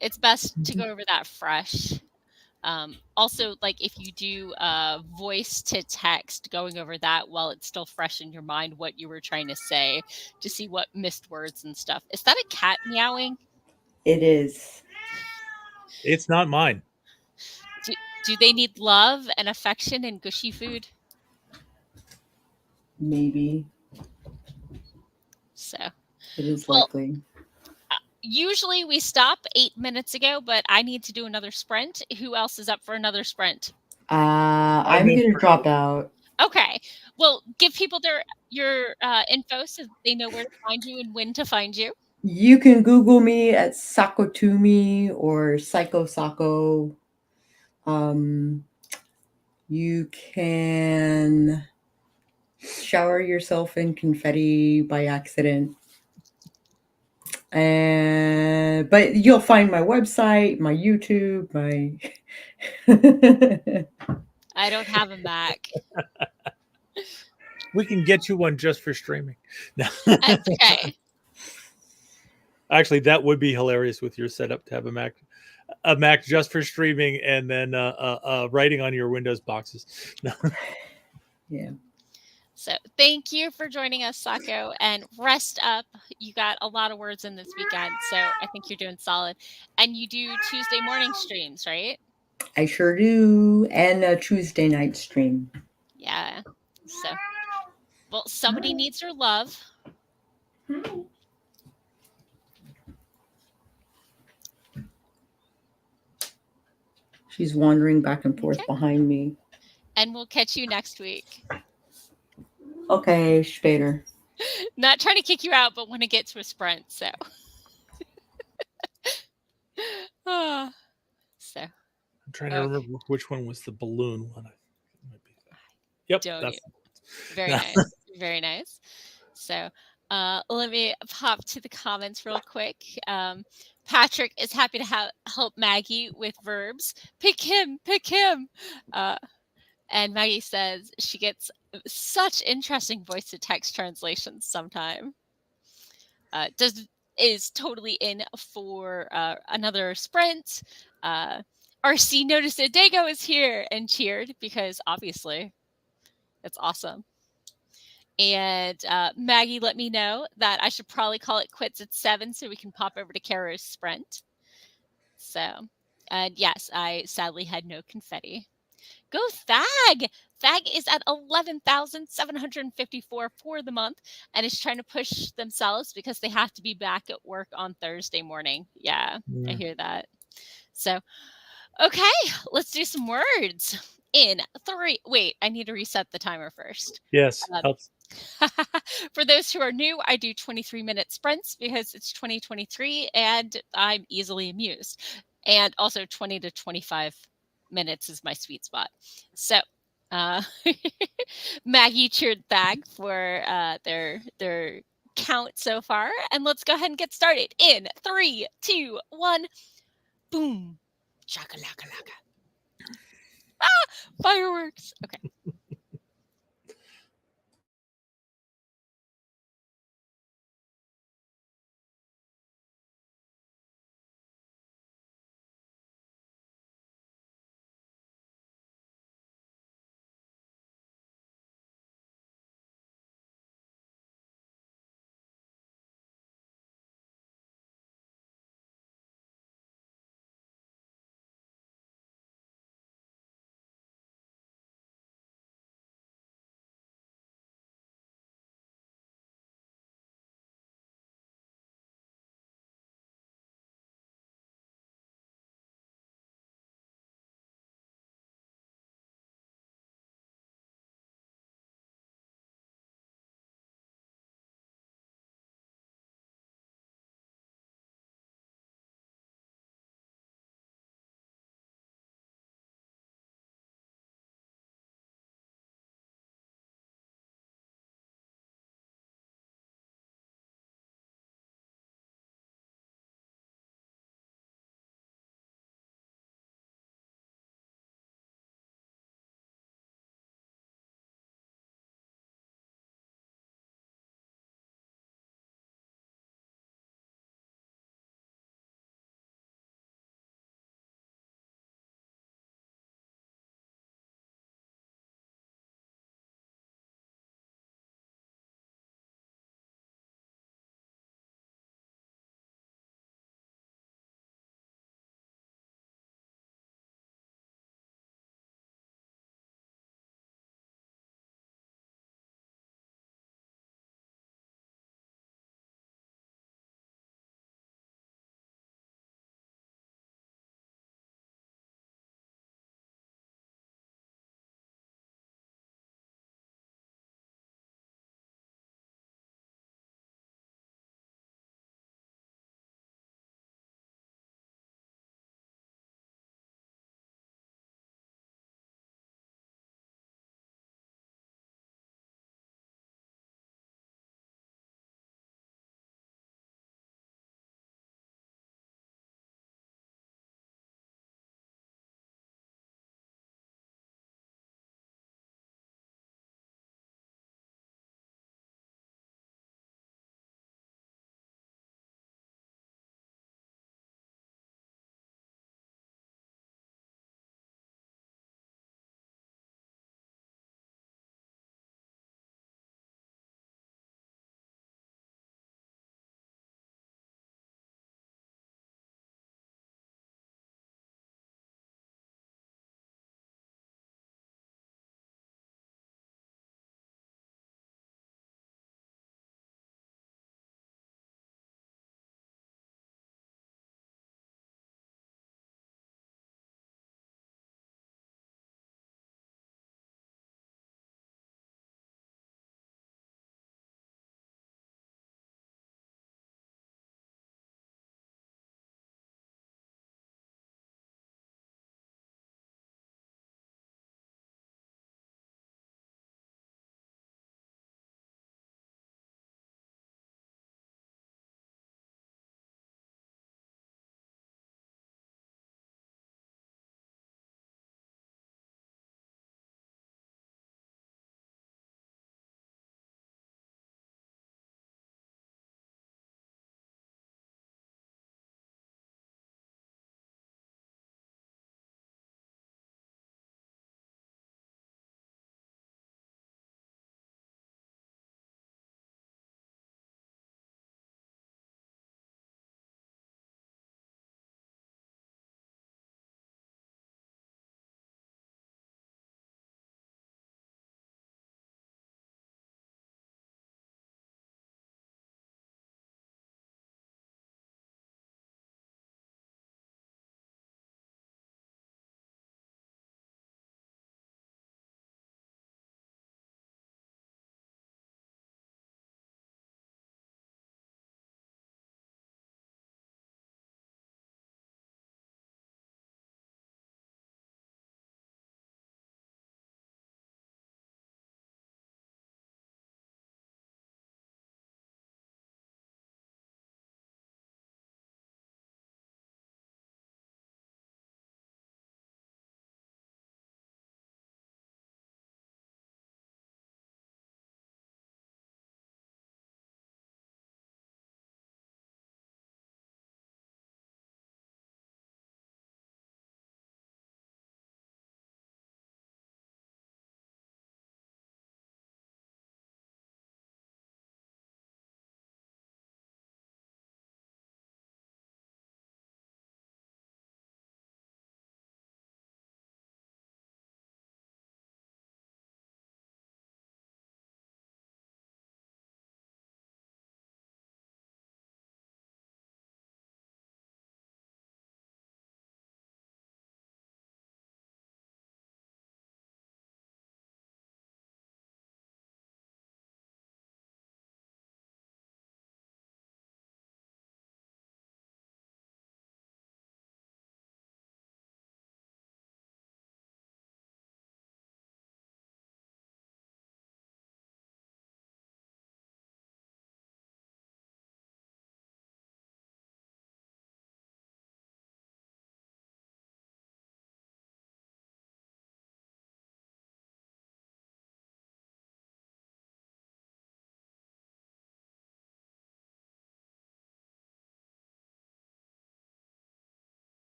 It's best to go over that fresh. Also, like if you do voice to text, going over that while it's still fresh in your mind, what you were trying to say to see what missed words and stuff. Is that a cat meowing? It is. It's not mine. Do they need love and affection and gushy food? Maybe. So it is likely. Usually we stop 8 minutes ago, but I need to do another sprint. Who else is up for another sprint? I'm going to drop out. Okay. Well, give people your info so they know where to find you and when to find you. You can Google me at Sako Tumi or Sako. You can shower yourself in confetti by accident. But you'll find my website, my YouTube, I don't have a Mac. We can get you one just for streaming. Okay. Actually, that would be hilarious with your setup to have a Mac. a Mac just for streaming, and then writing on your Windows boxes. No. Yeah. So thank you for joining us, Sako, and rest up. You got a lot of words in this weekend, so I think you're doing solid. And you do Tuesday morning streams, right? I sure do. And a Tuesday night stream. Yeah. So, well, somebody needs your love. She's wandering back and forth behind me. And we'll catch you next week. Okay, Spader. Not trying to kick you out, but want to get to a sprint, so. So. I'm trying to remember which one was the balloon one. Yep. That's very nice. Very nice. So let me pop to the comments real quick. Patrick is happy to help Maggie with verbs. Pick him. And Maggie says she gets such interesting voice to text translations sometime. Is totally in for another sprint. RC noticed a Dago is here and cheered because obviously it's awesome. And Maggie let me know that I should probably call it quits at 7 so we can pop over to Caro's sprint. So, and yes, I sadly had no confetti. Go Thag! Thag is at 11,754 for the month and is trying to push themselves because they have to be back at work on Thursday morning. Yeah. I hear that. So, okay, let's do some words. In 3, wait, I need to reset the timer first. Yes, helps. For those who are new, I do 23-minute sprints because it's 2023 and I'm easily amused. And also 20 to 25 minutes is my sweet spot. So Maggie cheered Thag for their count so far. And let's go ahead and get started in 3, 2, 1. Boom. Chaka-laka-laka. Fireworks. Okay.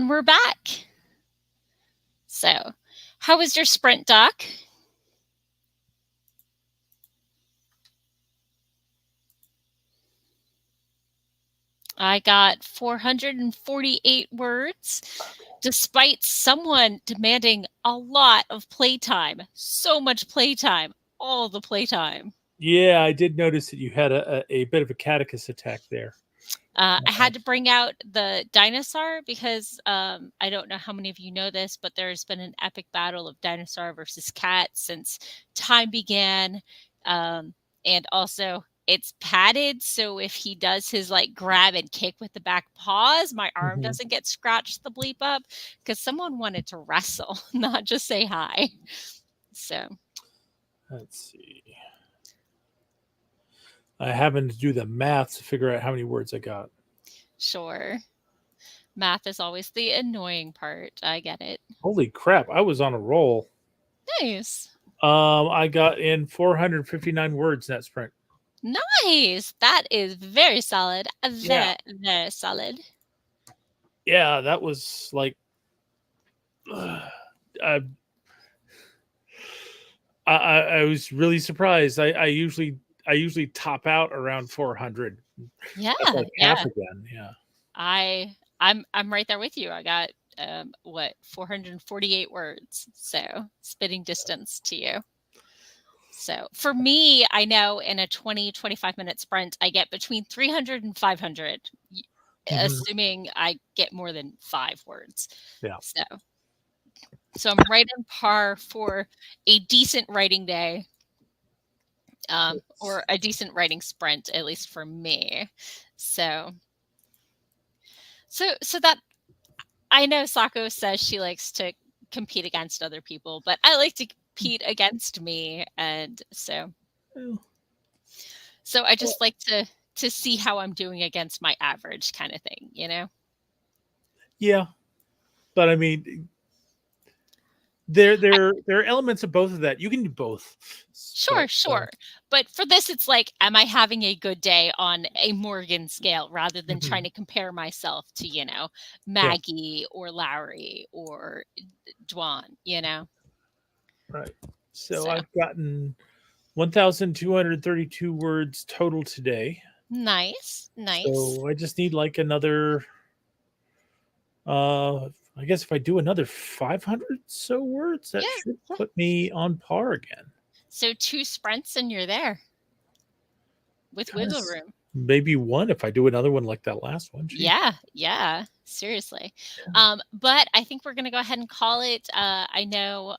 And we're back. So, how was your sprint, Doc? I got 448 words, despite someone demanding a lot of playtime. So much playtime, all the playtime. Yeah, I did notice that you had a bit of a catechus attack there. I had to bring out the dinosaur because I don't know how many of you know this, but there's been an epic battle of dinosaur versus cat since time began. And also, it's padded, so if he does his like grab and kick with the back paws, my arm doesn't get scratched the bleep up because someone wanted to wrestle, not just say hi. So let's see. I happened to do the math to figure out how many words I got. Sure. Math is always the annoying part. I get it. Holy crap, I was on a roll. Nice. I got in 459 words in that sprint. Nice. That is very solid. Very, very solid. Yeah, that was like I was really surprised. I usually top out around 400. Yeah, That's like half again. Yeah. I'm right there with you. I got 448 words. So spitting distance to you. So for me, I know in a 20-25 minute sprint, I get between 300 and 500, assuming I get more than 5 words. Yeah. So I'm right on par for a decent writing day, or a decent writing sprint, at least for me. So that I know Sako says she likes to compete against other people, but I like to compete against me, and so I just like to see how I'm doing against my average kind of thing, you know? Yeah, but I mean, there are elements of both of that. You can do both. Sure. But for this, it's like, am I having a good day on a Morgan scale rather than trying to compare myself to, you know, Maggie or Larry or Dwan, you know? Right. So I've gotten 1,232 words total today. Nice. So I just need like another, I guess if I do another 500 so words, that should put me on par again. So 2 sprints and you're there with wiggle room. Maybe 1 if I do another one like that last one. Jeez. Yeah, seriously. But I think we're going to go ahead and call it. I know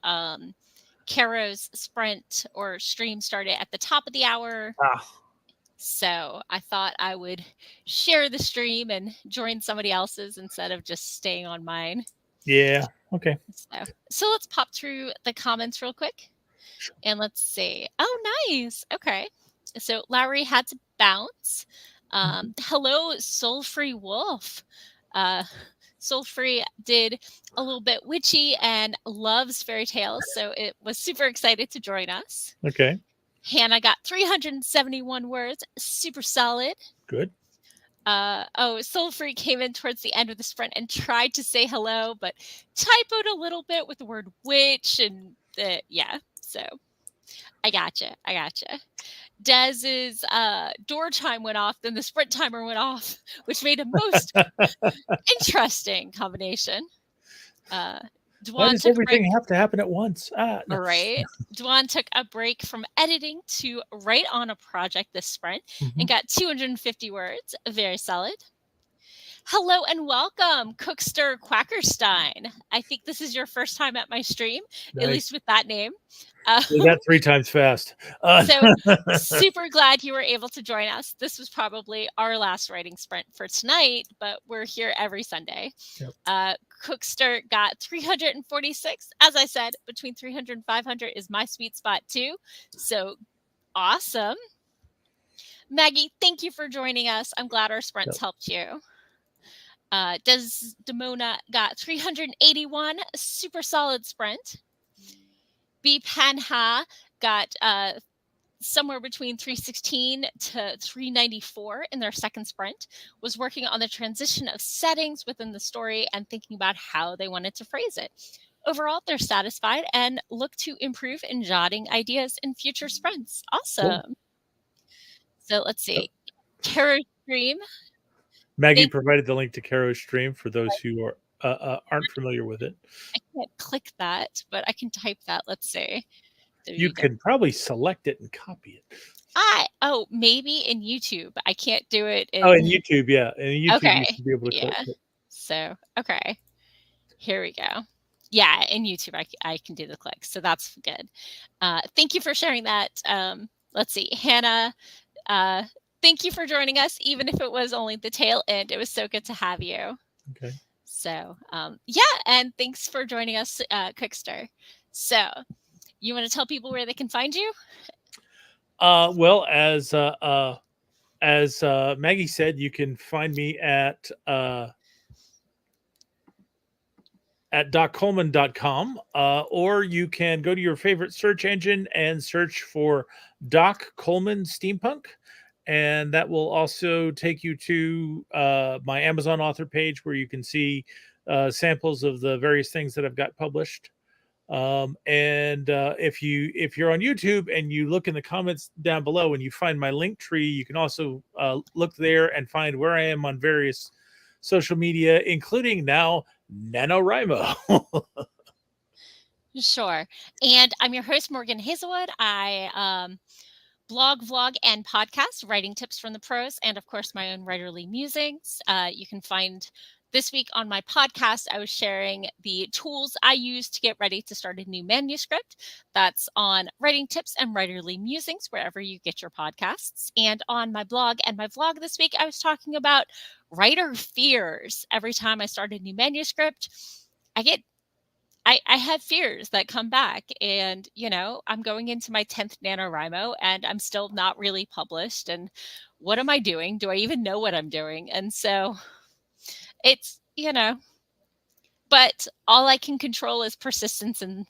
Caro's sprint or stream started at the top of the hour. So I thought I would share the stream and join somebody else's instead of just staying on mine. Yeah. Okay. So let's pop through the comments real quick. And let's see. Oh, nice. Okay. So Lowry had to bounce. Hello, Soul Free Wolf. Soul Free did a little bit witchy and loves fairy tales. So it was super excited to join us. Okay. Hannah got 371 words. Super solid. Good. Soul Free came in towards the end of the sprint and tried to say hello, but typoed a little bit with the word witch and so I gotcha. Dez's door chime went off, then the sprint timer went off, which made a most interesting combination. Why does everything have to happen at once? No. Right. Dwan took a break from editing to write on a project this sprint and got 250 words. Very solid. Hello and welcome, Cookster Quackerstein. I think this is your first time at my stream, at least with that name. You got 3 times fast. So super glad you were able to join us. This was probably our last writing sprint for tonight, but we're here every Sunday. Yep. Cookster got 346. As I said, between 300 and 500 is my sweet spot too. So awesome. Maggie, thank you for joining us. I'm glad our sprints helped you. Desdemona got 381, super solid sprint. B Panha got somewhere between 316 to 394 in their second sprint, was working on the transition of settings within the story and thinking about how they wanted to phrase it. Overall, they're satisfied and look to improve in jotting ideas in future sprints. Awesome. Cool. So let's see. Terror Stream. Maggie provided the link to Caro's stream for those who are aren't familiar with it. I can't click that, but I can type that. Let's see. You can probably select it and copy it. Maybe in YouTube. I can't do it. In YouTube, yeah. In YouTube, you should be able to click it. So, okay. Here we go. Yeah, in YouTube, I can do the click. So that's good. Thank you for sharing that. Let's see. Hannah, thank you for joining us, even if it was only the tail end. It was so good to have you. Okay. So, and thanks for joining us, Quickster. So, you want to tell people where they can find you? Well, as Maggie said, you can find me at doccoleman.com, or you can go to your favorite search engine and search for Doc Coleman Steampunk, and that will also take you to my Amazon author page where you can see samples of the various things that I've got published. If you're on YouTube and you look in the comments down below and you find my link tree, you can also look there and find where I am on various social media, including now NaNoWriMo. Sure. And I'm your host, Morgan Hazelwood. I blog, vlog, and podcast, writing tips from the pros, and of course, my own writerly musings. You can find this week on my podcast, I was sharing the tools I use to get ready to start a new manuscript. That's on writing tips and writerly musings, wherever you get your podcasts. And on my blog and my vlog this week, I was talking about writer fears. Every time I start a new manuscript, I have fears that come back. And, I'm going into my 10th NaNoWriMo and I'm still not really published. And what am I doing? Do I even know what I'm doing? And so it's, but all I can control is persistence and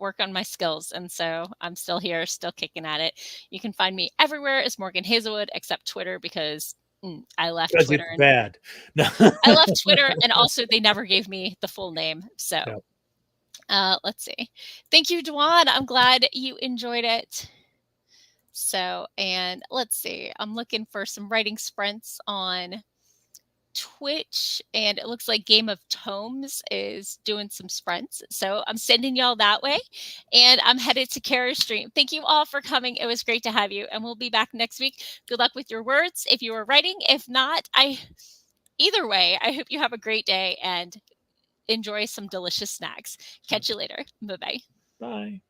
work on my skills. And so I'm still here, still kicking at it. You can find me everywhere as Morgan Hazelwood, except Twitter, because I left Twitter. It's bad. I left Twitter, and also they never gave me the full name. So let's see. Thank you, Dwan. I'm glad you enjoyed it. So, and let's see. I'm looking for some writing sprints on Twitch, and it looks like Game of Tomes is doing some sprints. So I'm sending y'all that way, and I'm headed to Kara's stream. Thank you all for coming. It was great to have you, and we'll be back next week. Good luck with your words if you are writing. If not, either way, I hope you have a great day and enjoy some delicious snacks. Catch you later. Bye-bye. Bye.